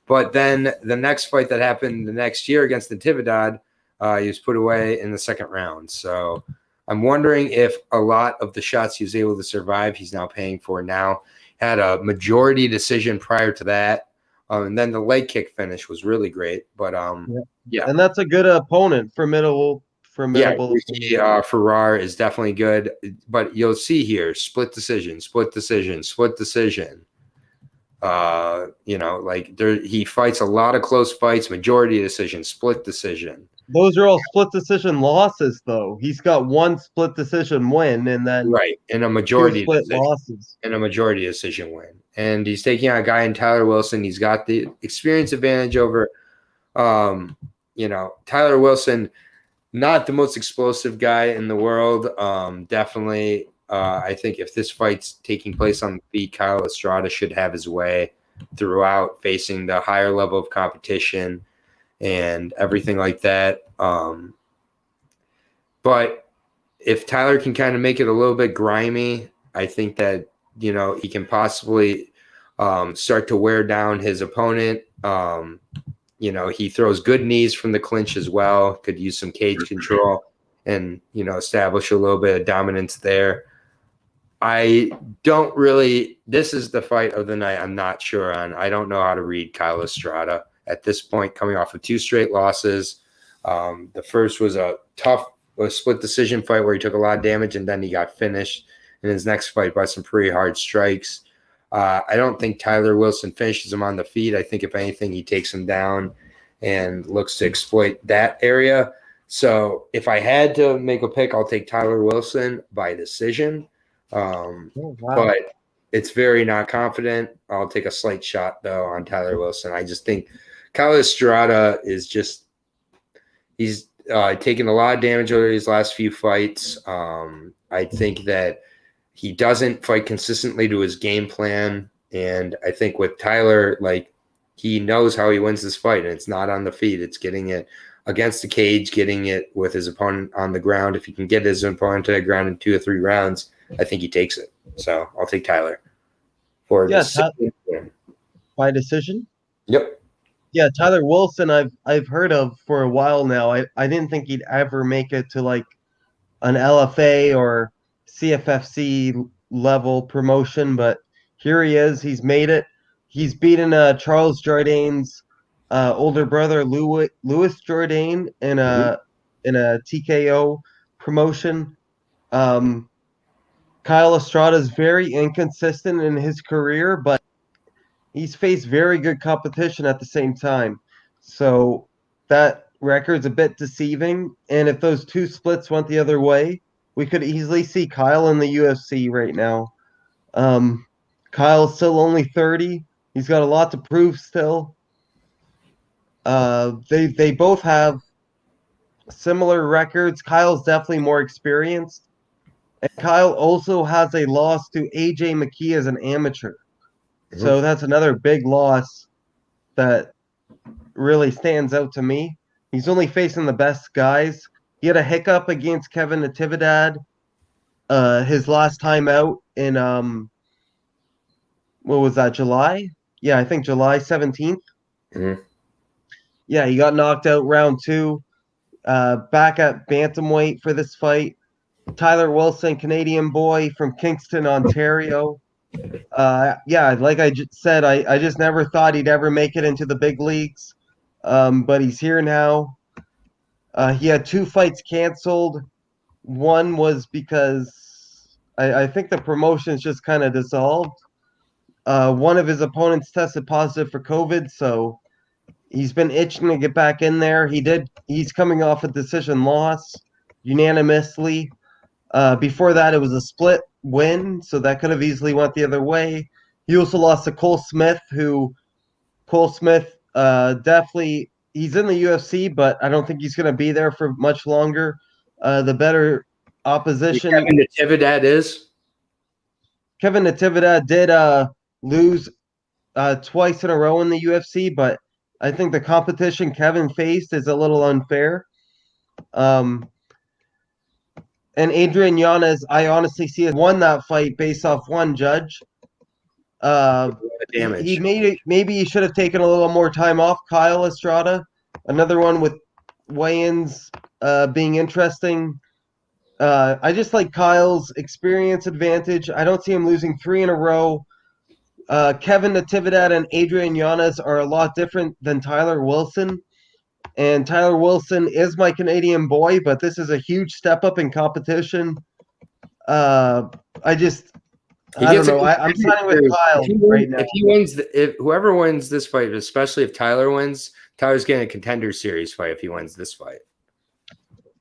But then the next fight that happened the next year against Natividad, he was put away in the second round. So I'm wondering if a lot of the shots he was able to survive, he's now paying for now. Had a majority decision prior to that. And then the leg kick finish was really great. But yeah. And that's a good opponent, formidable. Yeah, Farrar is definitely good, but you'll see here split decision. He fights a lot of close fights, majority decision, split decision. Those are all split decision losses, though. He's got 1 split decision win, and then and a majority 2 split decision, losses, and a majority decision win. And he's taking on a guy in Tyler Wilson. He's got the experience advantage over, Tyler Wilson. Not the most explosive guy in the world. Definitely, I think if this fight's taking place on the feet, Kyle Estrada should have his way throughout, facing the higher level of competition and everything like that. But if Tyler can kind of make it a little bit grimy, I think that, he can possibly start to wear down his opponent. He throws good knees from the clinch as well, could use some cage control and, establish a little bit of dominance there. This is the fight of the night I'm not sure on. I don't know how to read Kyle Estrada at this point, coming off of 2 straight losses. The first was a split decision fight where he took a lot of damage and then he got finished in his next fight by some pretty hard strikes. I don't think Tyler Wilson finishes him on the feet. I think if anything, he takes him down and looks to exploit that area. So if I had to make a pick, I'll take Tyler Wilson by decision. But it's very not confident. I'll take a slight shot, though, on Tyler Wilson. I just think Kyle Estrada is he's taken a lot of damage over these last few fights. I think that he doesn't fight consistently to his game plan. And I think with Tyler, he knows how he wins this fight, and it's not on the feet. It's getting it against the cage, getting it with his opponent on the ground. If he can get his opponent to the ground in 2 or 3 rounds, I think he takes it. So I'll take Tyler for by decision. Yep. Yeah, Tyler Wilson, I've heard of for a while now. I didn't think he'd ever make it to an LFA or CFFC level promotion, but here he is. He's made it. He's beaten Charles Jourdain's older brother Louis Jourdain in a TKO promotion. Kyle Estrada is very inconsistent in his career, but he's faced very good competition at the same time. So that record's a bit deceiving. And if those two splits went the other way, we could easily see Kyle in the UFC right now. Kyle's still only 30. He's got a lot to prove still. They both have similar records. Kyle's definitely more experienced. And Kyle also has a loss to AJ McKee as an amateur. So that's another big loss that really stands out to me. He's only facing the best guys. He had a hiccup against Kevin Natividad his last time out in what was that, July? Yeah, I think July 17th. Yeah, he got knocked out round 2. Back at bantamweight for this fight. Tyler Wilson, Canadian boy from Kingston, Ontario. Yeah, like I said, I just never thought he'd ever make it into the big leagues. But he's here now. He had 2 fights canceled. One was because I think the promotion's just kind of dissolved. One of his opponents tested positive for COVID, so he's been itching to get back in there. He's coming off a decision loss unanimously. Before that, it was a split win, so that could have easily went the other way. He also lost to Cole Smith, definitely, he's in the UFC, but I don't think he's going to be there for much longer. The better opposition. Kevin Natividad is? Kevin Natividad did lose twice in a row in the UFC, but I think the competition Kevin faced is a little unfair. And Adrian Yanez, I honestly see it won that fight based off one judge. He made it. Maybe he should have taken a little more time off. Kyle Estrada, another one with weigh-ins being interesting. I just like Kyle's experience advantage. I don't see him losing 3 in a row. Kevin Natividad and Adrian Yanez are a lot different than Tyler Wilson. And Tyler Wilson is my Canadian boy, but this is a huge step up in competition. I don't know. I'm siding with Kyle right now. If he wins, if whoever wins this fight, especially if Tyler wins, Tyler's getting a contender series fight if he wins this fight.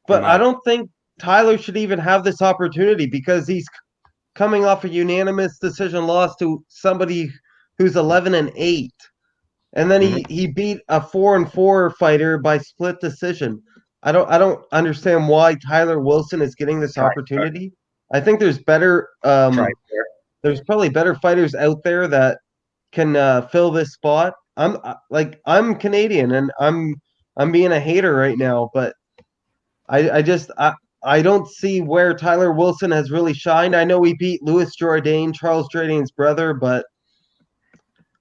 But I don't think Tyler should even have this opportunity because he's coming off a unanimous decision loss to somebody who's 11-8. And then he beat a 4-4 fighter by split decision. I don't understand why Tyler Wilson is getting this opportunity. I think there's better there's probably better fighters out there that can fill this spot. I'm Canadian and I'm being a hater right now, but I don't see where Tyler Wilson has really shined. I know he beat Louis Jourdain, Charles Jourdain's brother, but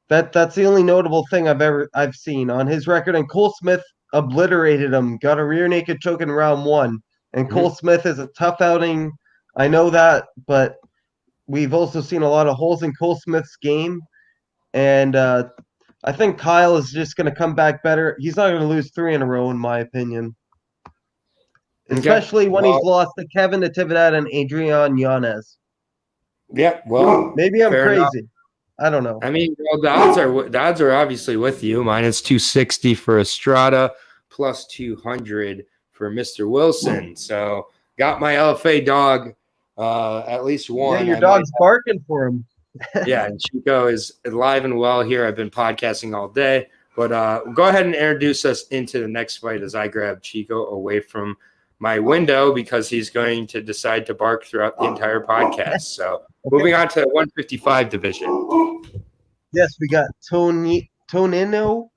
that's the only notable thing I've seen on his record. And Cole Smith obliterated him, got a rear naked choke in round 1. And Cole Smith is a tough outing. I know that, but we've also seen a lot of holes in Cole Smith's game. And I think Kyle is just going to come back better. He's not going to lose 3 in a row, in my opinion. Especially when he's lost to Kevin Natividad and Adrian Yanez. Yeah, well, maybe I'm crazy. Enough. I don't know. I mean, well, the odds are obviously with you. Minus 260 for Estrada, plus 200 for Mr. Wilson. So got my LFA dog, at least one. Yeah, your dog's barking for him. Yeah, and Chico is alive and well here. I've been podcasting all day. But go ahead and introduce us into the next fight as I grab Chico away from my window because he's going to decide to bark throughout the entire podcast. So moving on to the 155 division. Yes, we got Tonino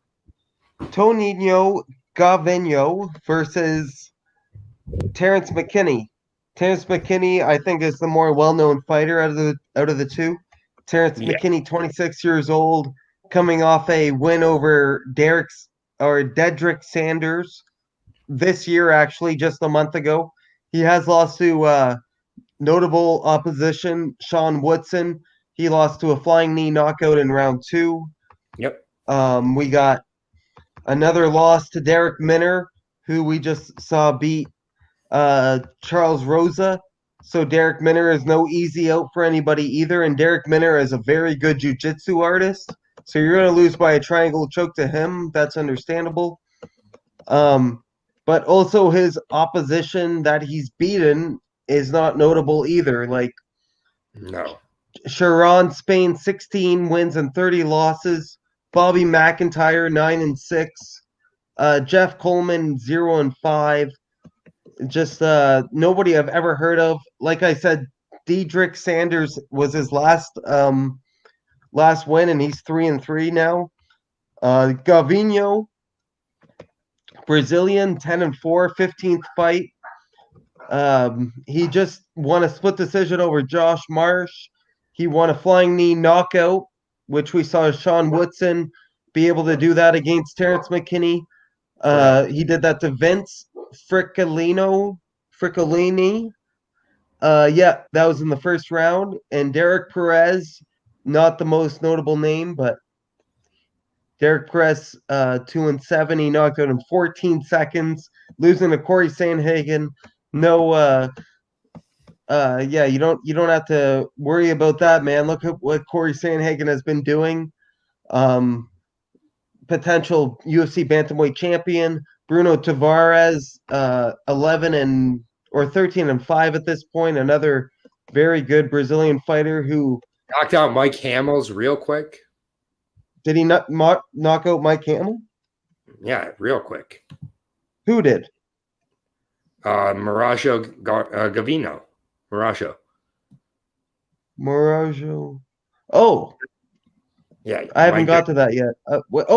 Gaveno versus Terrence McKinney. Terrence McKinney, I think, is the more well-known fighter out of the two. Terrence McKinney, 26 years old, coming off a win over Dedrick Sanders this year, actually, just a month ago. He has lost to notable opposition, Sean Woodson. He lost to a flying knee knockout in round 2. Yep. We got Another loss to Derek Minner, who we just saw beat Charles Rosa. So Derek Minner is no easy out for anybody either. And Derek Minner is a very good jiu-jitsu artist. So you're going to lose by a triangle choke to him. That's understandable. But also his opposition that he's beaten is not notable either. Like No. Sharon Spain, 16 wins and 30 losses. Bobby McIntyre, 9-6. Jeff Coleman, 0-5. Just nobody I've ever heard of. Like I said, Diedrich Sanders was his last win, and he's 3-3 now. Gavinho, Brazilian, 10-4, 15th fight. He just won a split decision over Josh Marsh. He won a flying knee knockout, which we saw Sean Woodson be able to do that against Terrence McKinney. He did that to Vince Friccolini. Yeah, that was in the first round. And Derek Perez, not the most notable name, but Derek Perez, 2-7. He knocked out in 14 seconds, losing to Corey Sandhagen. No, yeah, you don't have to worry about that, man. Look at what Corey Sandhagen has been doing. Potential UFC bantamweight champion. Bruno Tavares, 13-5 at this point. Another very good Brazilian fighter who knocked out Mike Hamels real quick. Did he not knock out Mike Hamill? Yeah, real quick. Who did? Marajo Gavino. Marajo. Oh. Yeah. I haven't got to that yet.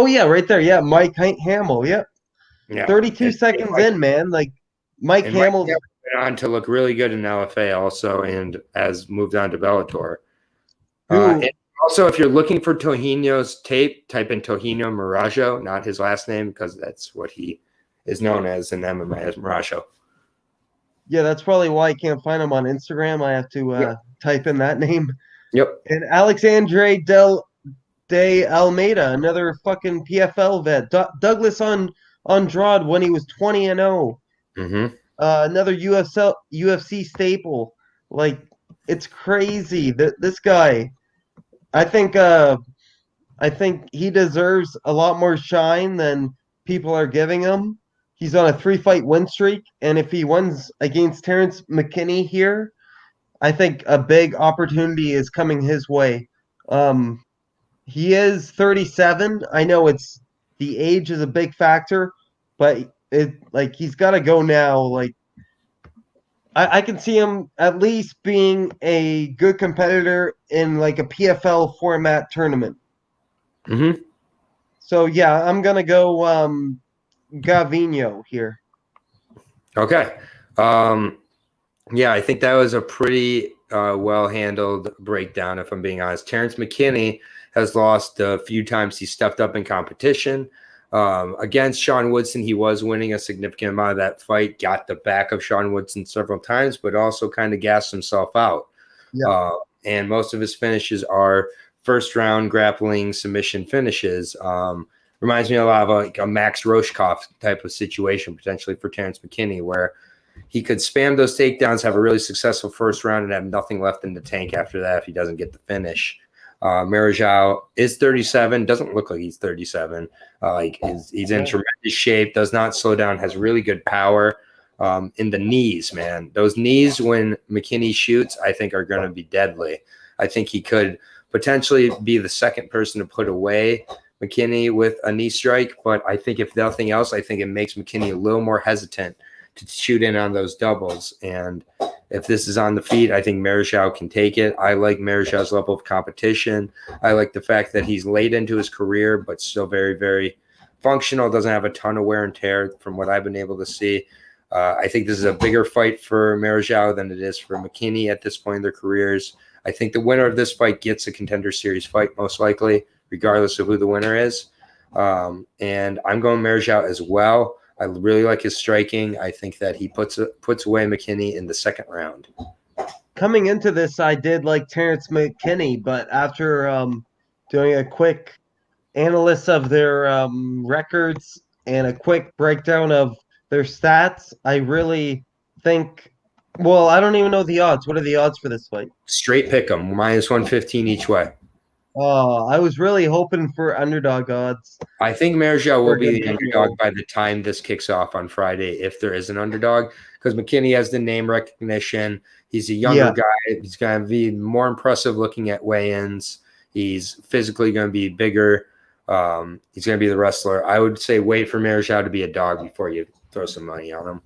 Yeah, right there. Yeah, Mike Hamill. Yep. Yeah. 32 seconds in, man. Like, Mike Hamill went on to look really good in LFA also, and has moved on to Bellator. And also, if you're looking for Tohino's tape, type in Tohino Marajo, not his last name, because that's what he is known as in MMA, as Marajo. Yeah, that's probably why I can't find him on Instagram. I have to type in that name. Yep. And Alexandre De Almeida, another fucking PFL vet. Douglas Andrade when he was 20-0. Mm-hmm. Another UFC staple. Like, it's crazy that this guy. I think he deserves a lot more shine than people are giving him. He's on a 3-fight win streak, and if he wins against Terrence McKinney here, I think a big opportunity is coming his way. He is 37. I know the age is a big factor, but he's got to go now. Like, I can see him at least being a good competitor in like a PFL format tournament. Mm-hmm. So yeah, I'm gonna go Gavinho here. Okay. Yeah, I think that was a pretty well-handled breakdown, if I'm being honest. Terrence McKinney has lost a few times he stepped up in competition. Against Sean Woodson, he was winning a significant amount of that fight, got the back of Sean Woodson several times, but also kind of gassed himself out. Yeah. And most of his finishes are first-round grappling submission finishes. Reminds me a lot of like a Max Roshkoff type of situation, potentially for Terrence McKinney, where he could spam those takedowns, have a really successful first round, and have nothing left in the tank after that if he doesn't get the finish. Marajao is 37, doesn't look like he's 37. He's in tremendous shape, does not slow down, has really good power in the knees, man. Those knees when McKinney shoots, I think are going to be deadly. I think he could potentially be the second person to put away McKinney with a knee strike, but I think if nothing else, I think it makes McKinney a little more hesitant to shoot in on those doubles. And if this is on the feet, I think Marajao can take it. I like Marajao's level of competition. I like the fact that he's late into his career, but still very, very functional, doesn't have a ton of wear and tear from what I've been able to see. I think this is a bigger fight for Marajao than it is for McKinney at this point in their careers. I think the winner of this fight gets a Contender Series fight, most likely, regardless of who the winner is. And I'm going Marajao as well. I really like his striking. I think that he puts away McKinney in the second round. Coming into this, I did like Terrence McKinney, but after doing a quick analysis of their records and a quick breakdown of their stats, I really think. Well, I don't even know the odds. What are the odds for this fight? Straight pick 'em, -115 each way. Oh, I was really hoping for underdog odds I think Marjal will for be the underdog Gavinho. by the time this kicks off on Friday, if there is an underdog, because McKinney has the name recognition. He's a younger Yeah, guy. He's going to be more impressive looking at weigh-ins. He's physically going to be bigger. He's going to be the wrestler. I would say wait for Marjal to be a dog before you throw some money on him.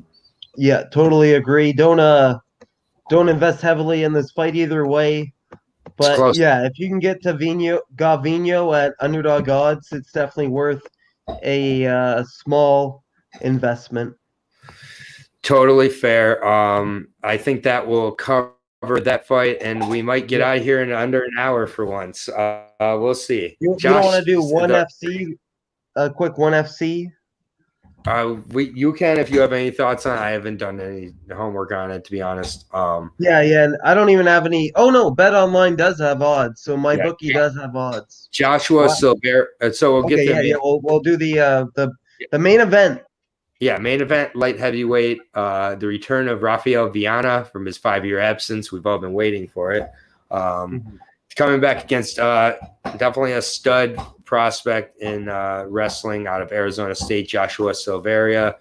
yeah, totally agree. Don't invest heavily in this fight either way. It's But close. yeah, if you can get to Gavinho at underdog odds, it's definitely worth a small investment. Totally fair. I think that will cover that fight, and we might get out of here in under an hour for once. We'll see. You don't Josh, want to do one FC, a quick one FC? you can if you have any thoughts on it. I haven't done any homework on it, to be honest. Yeah, and I don't even have any. Oh no, Bet Online does have odds, so my Yeah, bookie does have odds. Joshua Wow. Silveira. So we'll Okay, get them. yeah. We'll do the main event. Yeah, main event, light heavyweight. The return of Rafael Viana from his 5-year absence. We've all been waiting for it. Coming back against definitely a stud prospect in wrestling out of Arizona State, Joshua Silveira.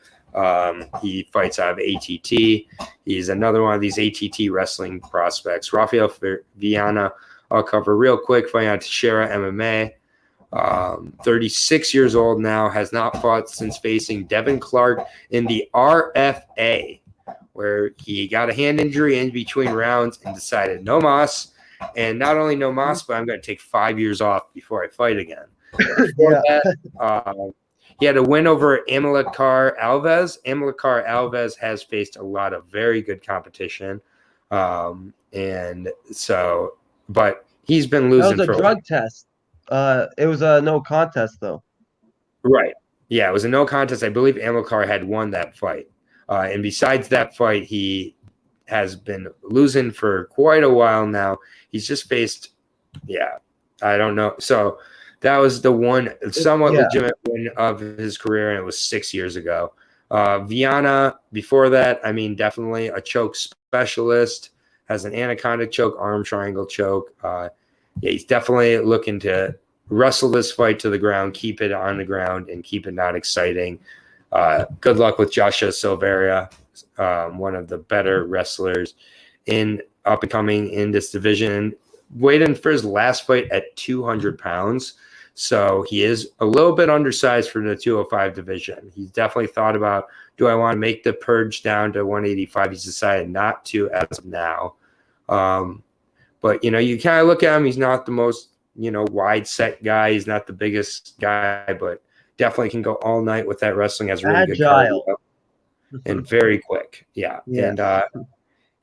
He fights out of ATT. He's another one of these ATT wrestling prospects. Rafael Viana, I'll cover real quick, fighting out Teixeira MMA. 36 years old now, has not fought since facing Devin Clark in the RFA, where he got a hand injury in between rounds and decided no mas. And not only no mas, but I'm going to take 5 years off before I fight again. Before that, he had a win over Amilcar Alves. Amilcar Alves has faced a lot of very good competition. And so, but he's been losing. That was a drug test. It was a no contest though. Right. Yeah, it was a no contest. I believe Amilcar had won that fight. And besides that fight, he has been losing for quite a while now. He's just faced, I don't know. So that was the one somewhat legitimate win of his career, and it was 6 years ago. Viana, before that, I mean, definitely a choke specialist, has an anaconda choke, arm triangle choke. He's definitely looking to wrestle this fight to the ground, keep it on the ground, and keep it not exciting. Good luck with Joshua Silveira, one of the better wrestlers in up and coming in this division. Weighed in for his last fight at 200 pounds. So he is a little bit undersized for the 205 division. He's definitely thought about, do I want to make the purge down to 185? He's decided not to as of now. But, you kind of look at him. He's not the most, wide set guy. He's not the biggest guy, but definitely can go all night with that wrestling. Has really good cardio and very quick. Yeah. And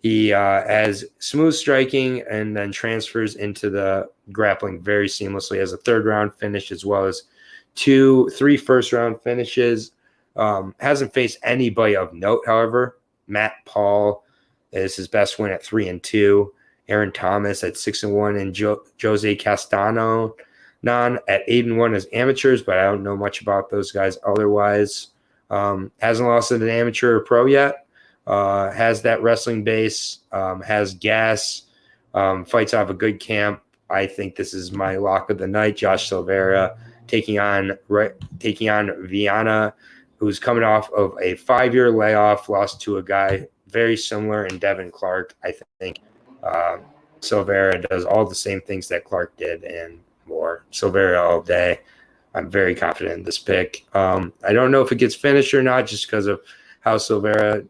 he has smooth striking and then transfers into the grappling very seamlessly. Has a 3rd round finish as well as 3 first-round finishes. Hasn't faced anybody of note, however. Matt Paul is his best win at 3-2. Aaron Thomas at 6-1, and Jose Castano at 8-1 as amateurs, but I don't know much about those guys otherwise. Hasn't lost at an amateur or pro yet. Has that wrestling base, has gas, fights out of a good camp. I think this is my lock of the night. Josh Silveira taking on Viana, who's coming off of a 5-year layoff, lost to a guy very similar in Devin Clark. I think Silveira does all the same things that Clark did and more. Silveira all day. I'm very confident in this pick. I don't know if it gets finished or not, just because of how Silveira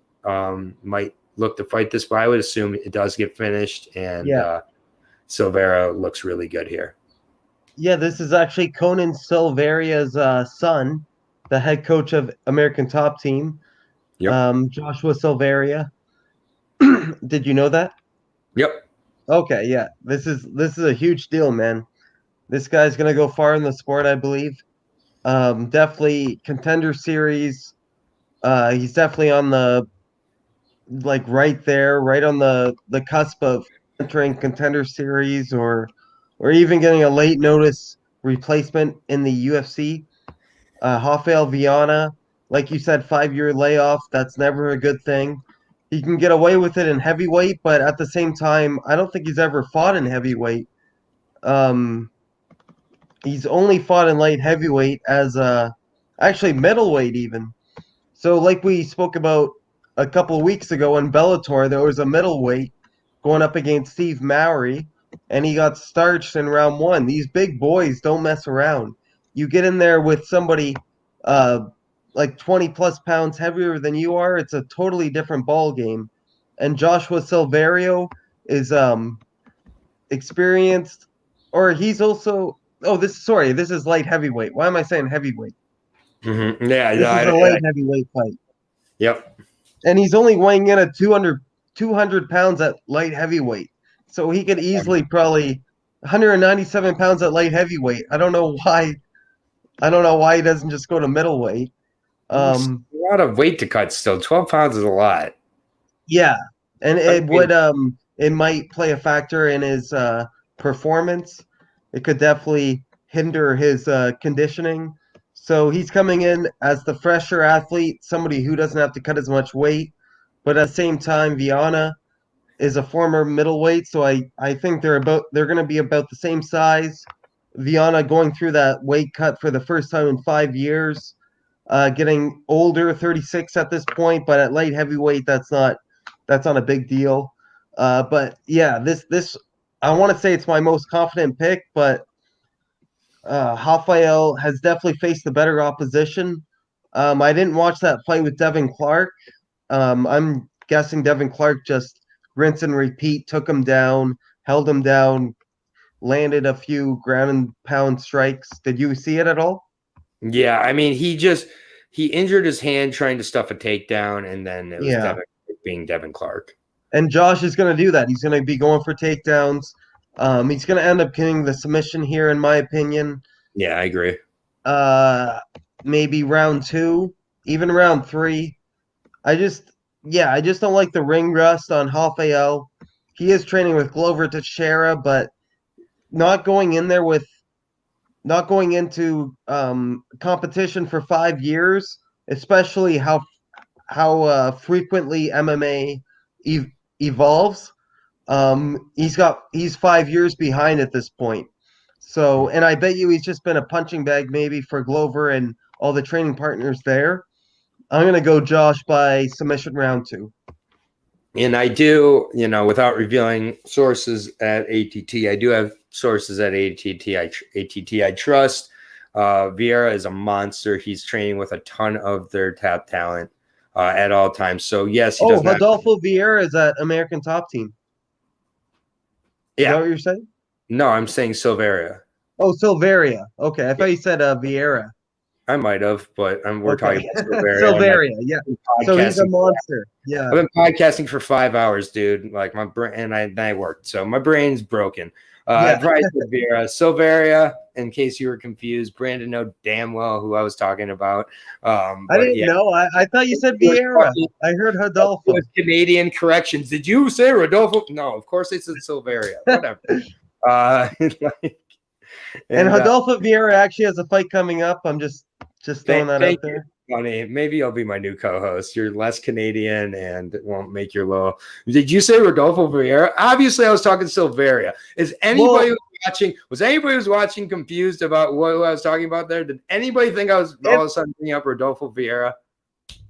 might look to fight this, but I would assume it does get finished, and Silveira looks really good here. Yeah, this is actually Conan Silveira's son, the head coach of American Top Team, Joshua Silveira. Did you know that? Yep. Okay, yeah. This is a huge deal, man. This guy's gonna go far in the sport, I believe. Definitely contender series. He's definitely on the right there, right on the cusp of entering contender series or even getting a late notice replacement in the UFC. Rafael Viana, like you said, 5-year layoff. That's never a good thing. He can get away with it in heavyweight, but at the same time, I don't think he's ever fought in heavyweight. Um, he's only fought in light heavyweight as actually middleweight even. So like we spoke about a couple of weeks ago in Bellator, there was a middleweight going up against Steve Mowry, and he got starched in round one. These big boys don't mess around. You get in there with somebody uh, like 20 plus pounds heavier than you are, it's a totally different ball game. And Joshua Silverio is experienced, or he's also. Oh, this is light heavyweight. Why am I saying heavyweight? Mm-hmm. Yeah, This is a light heavyweight fight. Yep. And he's only weighing in at 200 pounds at light heavyweight. So he could easily probably 197 pounds at light heavyweight. I don't know why. I don't know why he doesn't just go to middleweight. A lot of weight to cut still. 12 pounds is a lot. Yeah, and it might play a factor in his performance. It could definitely hinder his conditioning. So he's coming in as the fresher athlete, somebody who doesn't have to cut as much weight. But at the same time, Viana is a former middleweight, so I think they're going to be about the same size. Viana going through that weight cut for the first time in 5 years, getting older, 36 at this point, but at light heavyweight, that's not a big deal. But yeah, this I want to say it's my most confident pick, but Rafael has definitely faced the better opposition. I didn't watch that fight with Devin Clark. I'm guessing Devin Clark just rinse and repeat, took him down, held him down, landed a few ground and pound strikes. Did you see it at all? Yeah, I mean, he injured his hand trying to stuff a takedown, and then it was Devin Clark. And Josh is going to do that. He's going to be going for takedowns. He's going to end up getting the submission here, in my opinion. Yeah, I agree. Maybe round 2, even round 3. I just don't like the ring rust on Rafael. He is training with Glover Teixeira, but not going into competition for 5 years, especially how frequently MMA evolves. He's 5 years behind at this point. So, and I bet you he's just been a punching bag maybe for Glover and all the training partners there. I'm going to go Josh by submission round 2. And I do, without revealing sources at ATT, I do have sources at ATT. I trust. Vieira is a monster. He's training with a ton of their top talent at all times. So, yes, he does not. Rodolfo Vieira is at American Top Team. Yeah. Is that what you're saying? No, I'm saying Silveira. Oh, Silveira. Okay, I thought you said Vieira. I might have, but we're talking about Silveira. Silveira, yeah. So he's a monster. Yeah. I've been podcasting for 5 hours, dude. Like my brain, and I worked, so my brain's broken. I'd probably say Vieira. Silveira, in case you were confused, Brandon know damn well who I was talking about. I didn't know. I thought you said Vieira. I heard Rodolfo. Canadian corrections. Did you say Rodolfo? No, of course they said Silveira. Whatever. And Rodolfo Vieira actually has a fight coming up. I'm just throwing that out there. Funny. Maybe I'll be my new co-host. You're less Canadian and it won't make your little. Did you say Rodolfo Vieira? Obviously, I was talking Silveira. Is anybody watching? Was anybody who's watching confused about what I was talking about there? Did anybody think I was all of a sudden bringing up Rodolfo Vieira?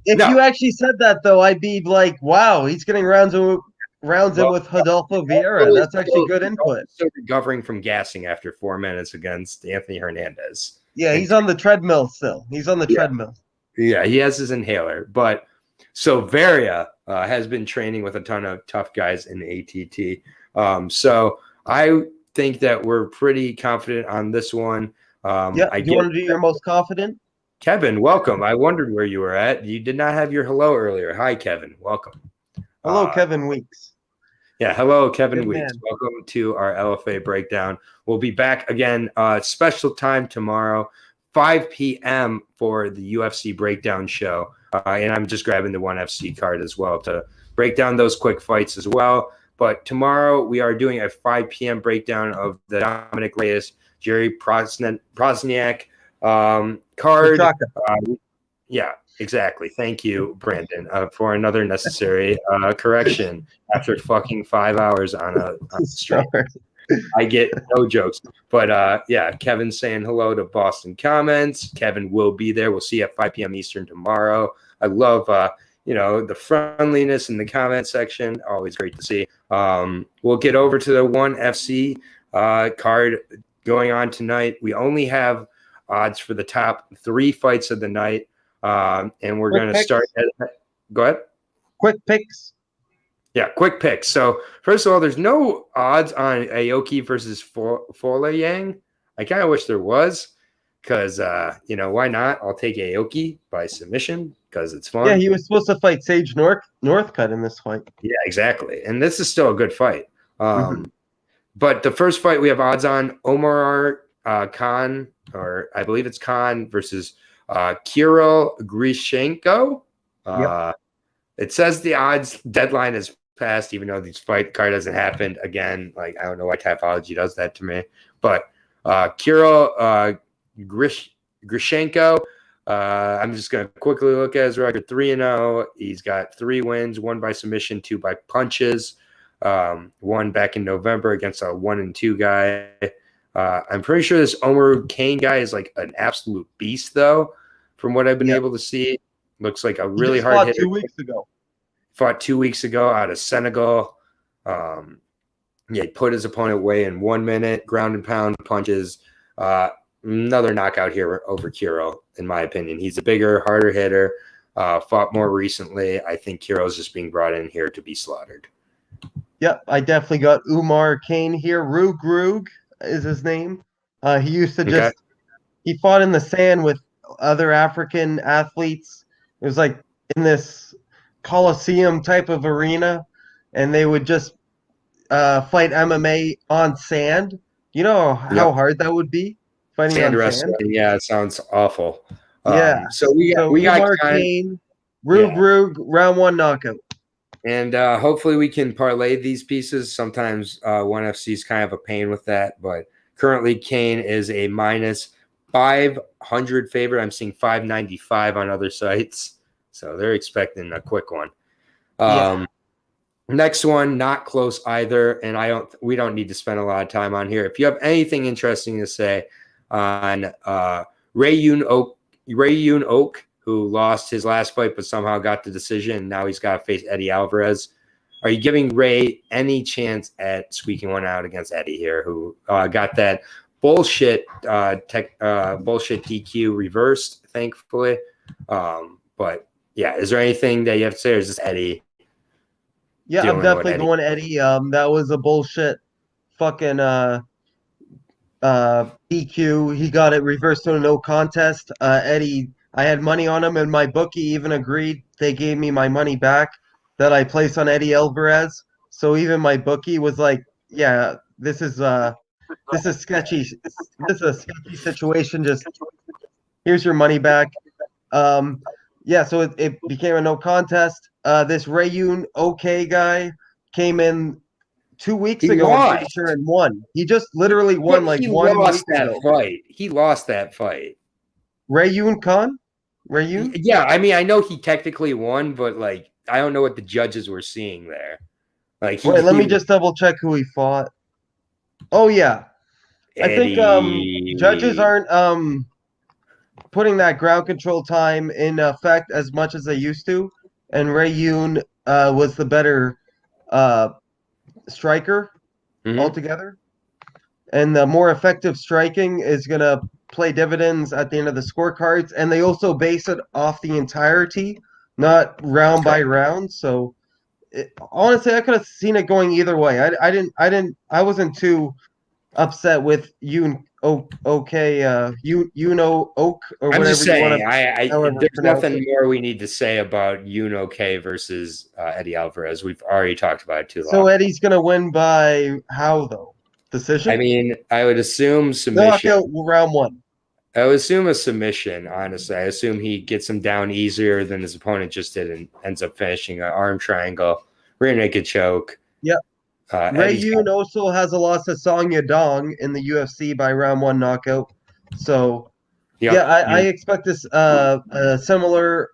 If you actually said that, though, I'd be like, "Wow, he's getting rounds in with Rodolfo Vieira." That's actually good input. Still recovering from gassing after 4 minutes against Anthony Hernandez. Yeah, he's on the treadmill still. He's on the treadmill. Yeah, he has his inhaler. But Silveira has been training with a ton of tough guys in ATT. So I think that we're pretty confident on this one. Do you want to do your most confident? Kevin, welcome. I wondered where you were at. You did not have your hello earlier. Hi, Kevin. Welcome. Hello, Kevin Weeks. Yeah, hello, Kevin Good Weeks. man. Welcome to our LFA breakdown. We'll be back again, special time tomorrow, 5 p.m. for the UFC breakdown show. And I'm just grabbing the ONE FC card as well to break down those quick fights as well. But tomorrow we are doing a 5 p.m. breakdown of the Dominic Reyes Jerry Prosniak card. Yeah, exactly. Thank you, Brandon, for another necessary correction after fucking 5 hours on a stream. I get no jokes. But yeah, Kevin's saying hello to Boston Comments. Kevin will be there. We'll see you at 5 p.m. Eastern tomorrow. I love the friendliness in the comment section. Always great to see. We'll get over to the ONE FC card going on tonight. We only have odds for the top 3 fights of the night. And we're going to start go ahead. Quick picks. Yeah, quick picks. So first of all, there's no odds on Aoki versus Fola Yang. I kind of wish there was, because why not? I'll take Aoki by submission because it's fun. Yeah, he was supposed to fight Sage Northcutt in this fight. Yeah, exactly. And this is still a good fight. But the first fight we have odds on, Omar Khan, or I believe it's Khan versus Kirill Grishenko. It says the odds deadline is passed, even though this fight card hasn't happened. Again, I don't know why Typology does that to me. But Kirill Grishenko, I'm just going to quickly look at his record. 3-0. He's got 3 wins, 1 by submission, 2 by punches. 1 back in November against a 1-2 guy. I'm pretty sure this Omar Kane guy is like an absolute beast, though, from what I've been able to see. Looks like a really hard hitter. 2 weeks ago. Fought 2 weeks ago out of Senegal. He put his opponent away in 1 minute, ground and pound punches. Another knockout here over Kirill, in my opinion. He's a bigger, harder hitter. Fought more recently. I think Kirill's just being brought in here to be slaughtered. Yep, I definitely got Umar Kane here. Rug is his name. He used to he fought in the sand with other African athletes. It was like in this Coliseum type of arena, and they would just fight MMA on sand. You know how hard that would be, fighting sand on wrestling. sand? Yeah, it sounds awful. So we got Kane, Rug, round 1 knockout. And hopefully we can parlay these pieces. Sometimes ONE FC is kind of a pain with that, but currently Kane is a minus 500 favorite. I'm seeing 595 on other sites, so they're expecting a quick one. Next one, not close either, and we don't need to spend a lot of time on here. If you have anything interesting to say on Ray Yoon Ok, who lost his last fight but somehow got the decision, and now he's got to face Eddie Alvarez. Are you giving Ray any chance at squeaking one out against Eddie here, who got that bullshit DQ reversed, thankfully? But yeah, is there anything that you have to say, or is this Eddie? Yeah, I'm definitely going Eddie. That was a bullshit fucking DQ. He got it reversed to a no contest. Eddie, I had money on him, and my bookie even agreed. They gave me my money back that I placed on Eddie Alvarez. So even my bookie was like, "Yeah, this is sketchy. This is a sketchy situation. Just here's your money back." So it became a no contest. This Rayun OK guy came in 2 weeks ago, I'm pretty sure, and won. He just literally won like 1 week ago. He lost that fight. Rayun Khan? Rayun? Yeah, I mean, I know he technically won, but I don't know what the judges were seeing there. Wait, let me just double check who he fought. Oh yeah. Eddie. I think judges aren't putting that ground control time in effect as much as they used to, and Rayun was the better striker altogether. And the more effective striking is going to play dividends at the end of the scorecards, and they also base it off the entirety, not round by round. So honestly, I could have seen it going either way. I wasn't too upset with Yoon Ok or whatever. I'm just saying, there's nothing it. more we need to say about Yoon Ok versus Eddie Alvarez. We've already talked about it too long. So Eddie's gonna win by how though? Decision? I mean, I would assume submission. Knockout round 1. I would assume a submission, honestly. I assume he gets him down easier than his opponent just did and ends up finishing an arm triangle, rear naked choke. Yep. Ray Eddie's got, Yoon also has a loss to Song Yadong in the UFC by round 1 knockout. So yeah, yep. I expect this a similar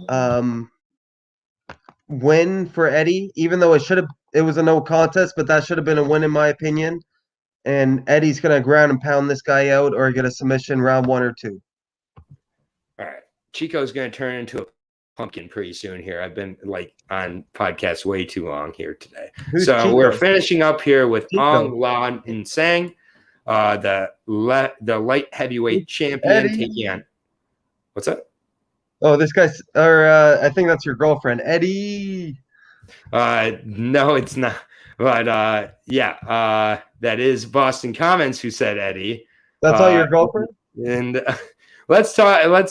um, win for Eddie, even though it was a no contest, but that should have been a win in my opinion. And Eddie's gonna ground and pound this guy out or get a submission round 1 or 2. All right. Chico's going to turn into a pumpkin pretty soon here. I've been like on podcast way too long here today. Who's So Chico? we're finishing up here with Chico. Ong Lan and Sang, the light heavyweight champion Eddie. taking on. What's up? Oh, this guy's, I think that's your girlfriend, Eddie. No, it's not. But yeah, that is Boston Comments who said Eddie. That's all your girlfriend? And let's talk. Again,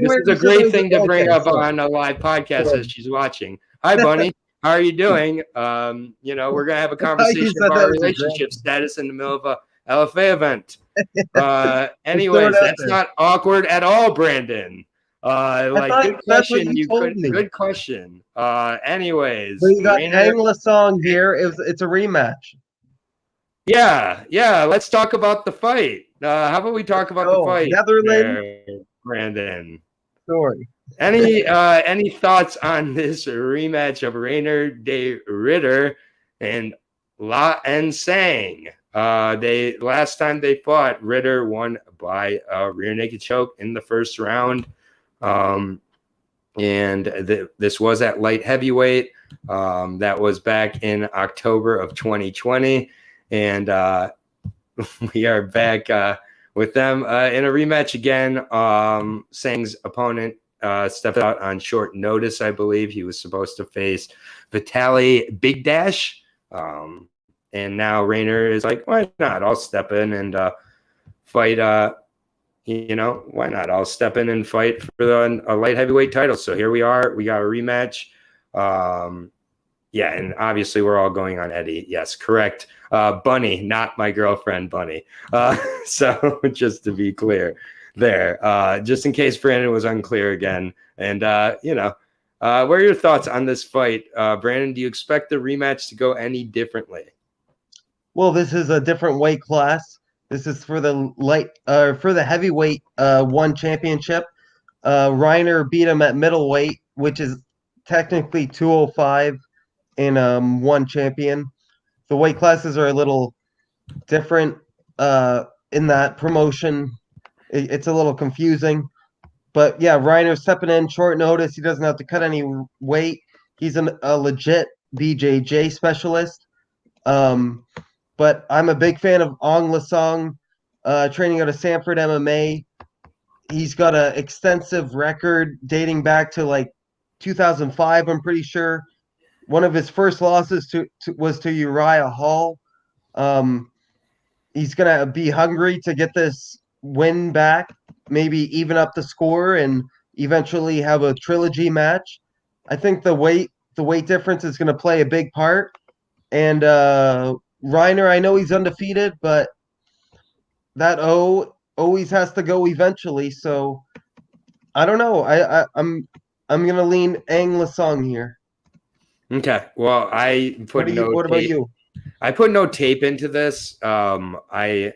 this is a great thing to bring up on a live podcast as she's watching. Hi, Bunny. How are you doing? We're gonna have a conversation about our relationship status in the middle of a LFA event. Anyways, that's not awkward at all, Brandon. Good question. Good question. Anyways, so you got Angla Song here. It's a rematch. Yeah. Let's talk about the fight. How about we talk about the fight, Netherlands, Brandon? Sorry. Any thoughts on this rematch of Rainer de Ritter and La N Sang? Last time they fought, Ritter won by a rear naked choke in the first round. This was at light heavyweight. That was back in October of 2020. And we are back with them in a rematch again. Sang's opponent stepped out on short notice, I believe. He was supposed to face Vitaly Big Dash. And now Rainer is like, why not? I'll step in and fight. Why not? I'll step in and fight for a light heavyweight title. So here we are. We got a rematch. Yeah, and obviously we're all going on Eddie. Yes, correct. Bunny, not my girlfriend, Bunny. So just to be clear there, just in case Brandon was unclear again. And, what are your thoughts on this fight? Brandon, do you expect the rematch to go any differently? Well, this is a different weight class. This is for the heavyweight one championship. Reiner beat him at middleweight, which is technically 205 in one champion. The weight classes are a little different in that promotion. It's a little confusing. But yeah, Reiner's stepping in short notice. He doesn't have to cut any weight. He's a legit BJJ specialist. But I'm a big fan of Ong Lasong, training out of Sanford MMA. He's got an extensive record dating back to like 2005, I'm pretty sure. One of his first losses was to Uriah Hall. He's going to be hungry to get this win back, maybe even up the score and eventually have a trilogy match. I think the weight difference is going to play a big part. And Reiner, I know he's undefeated, but that O always has to go eventually. So I don't know. I'm gonna lean Ang Lasong here. Okay. Well, what about you? I put no tape into this. I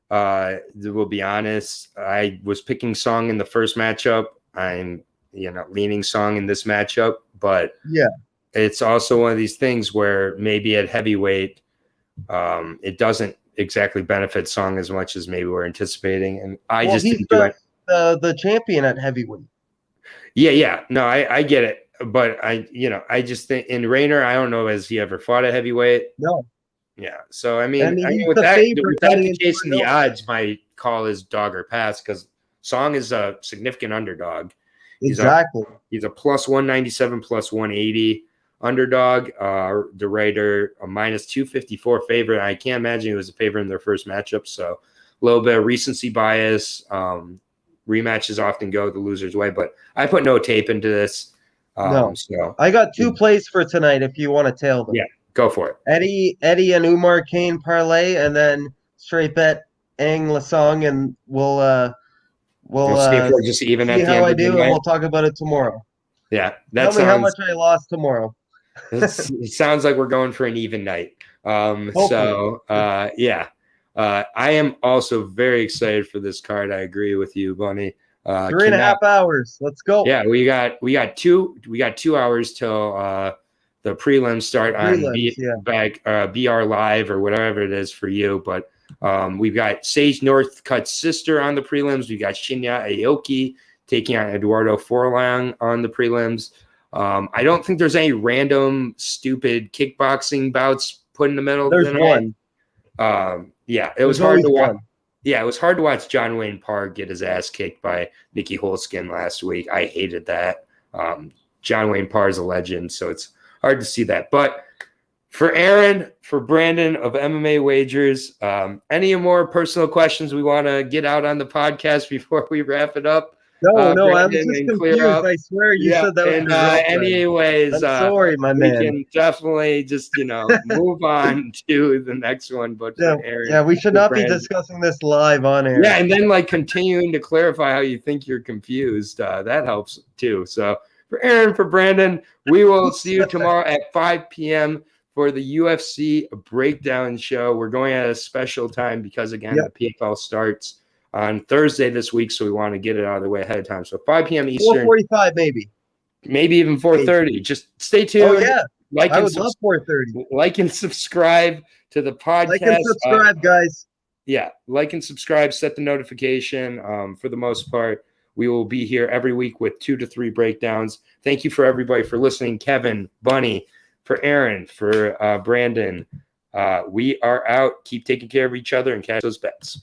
will be honest. I was picking Song in the first matchup. I'm leaning Song in this matchup, but yeah, it's also one of these things where maybe at heavyweight, it doesn't exactly benefit Song as much as maybe we're anticipating. And he's the champion at heavyweight. Yeah. No, I get it. But I just think in Rainer, I don't know, has he ever fought at heavyweight? No. Yeah. So, I mean with that the case in the odds, my call is dog or pass because Song is a significant underdog. Exactly. He's a plus 197, plus 180 underdog. The Raider, a minus 254 favorite. I can't imagine he was a favorite in their first matchup. So a little bit of recency bias. Rematches often go the loser's way, but I put no tape into this. No. So I got two plays for tonight if you want to tail them. Yeah, go for it. Eddie and Umar Kane parlay, and then straight bet Ang Lasong, and we'll see if we're just even at the end how I of the do, night. and we'll talk about it tomorrow. Yeah, Tell me how much I lost tomorrow. It sounds like we're going for an even night. Hopefully. Yeah. I am also very excited for this card. I agree with you, Bunny. 3.5 hours. Let's go. Yeah, we got 2 hours till the prelims start on Prelims, yeah. BR Live or whatever it is for you. But we've got Sage Northcutt's sister on the prelims. We got Shinya Aoki taking on Eduardo Forlong on the prelims. I don't think there's any random stupid kickboxing bouts put in the middle There's of the night. one. Yeah, it was hard to watch. Yeah, it was hard to watch John Wayne Parr get his ass kicked by Nikki Holtzkin last week. I hated that. John Wayne Parr is a legend, so it's hard to see that. But for Aaron, for Brandon of MMA Wagers, any more personal questions we want to get out on the podcast before we wrap it up? No, I'm Brandon, just confused. I swear you said that was your girlfriend. Anyways, I'm sorry, my man. We can definitely just, move on to the next one. But for Aaron, we should not be discussing this live on air. Yeah, and then continuing to clarify how you think you're confused. That helps too. So for Aaron, for Brandon, we will see you tomorrow at 5 p.m. for the UFC breakdown show. We're going at a special time because, again, the PFL starts on Thursday this week, so we want to get it out of the way ahead of time. So 5 p.m. Eastern. 4:45 maybe even 4:30. Just stay tuned. Oh, yeah. I would love 4:30. Like and subscribe to the podcast. Like and subscribe, guys. Yeah, like and subscribe, set the notification. For the most part, we will be here every week with 2 to 3 breakdowns. Thank you for everybody for listening. Kevin, Bunny, for Aaron, for Brandon. We are out. Keep taking care of each other and catch those bets.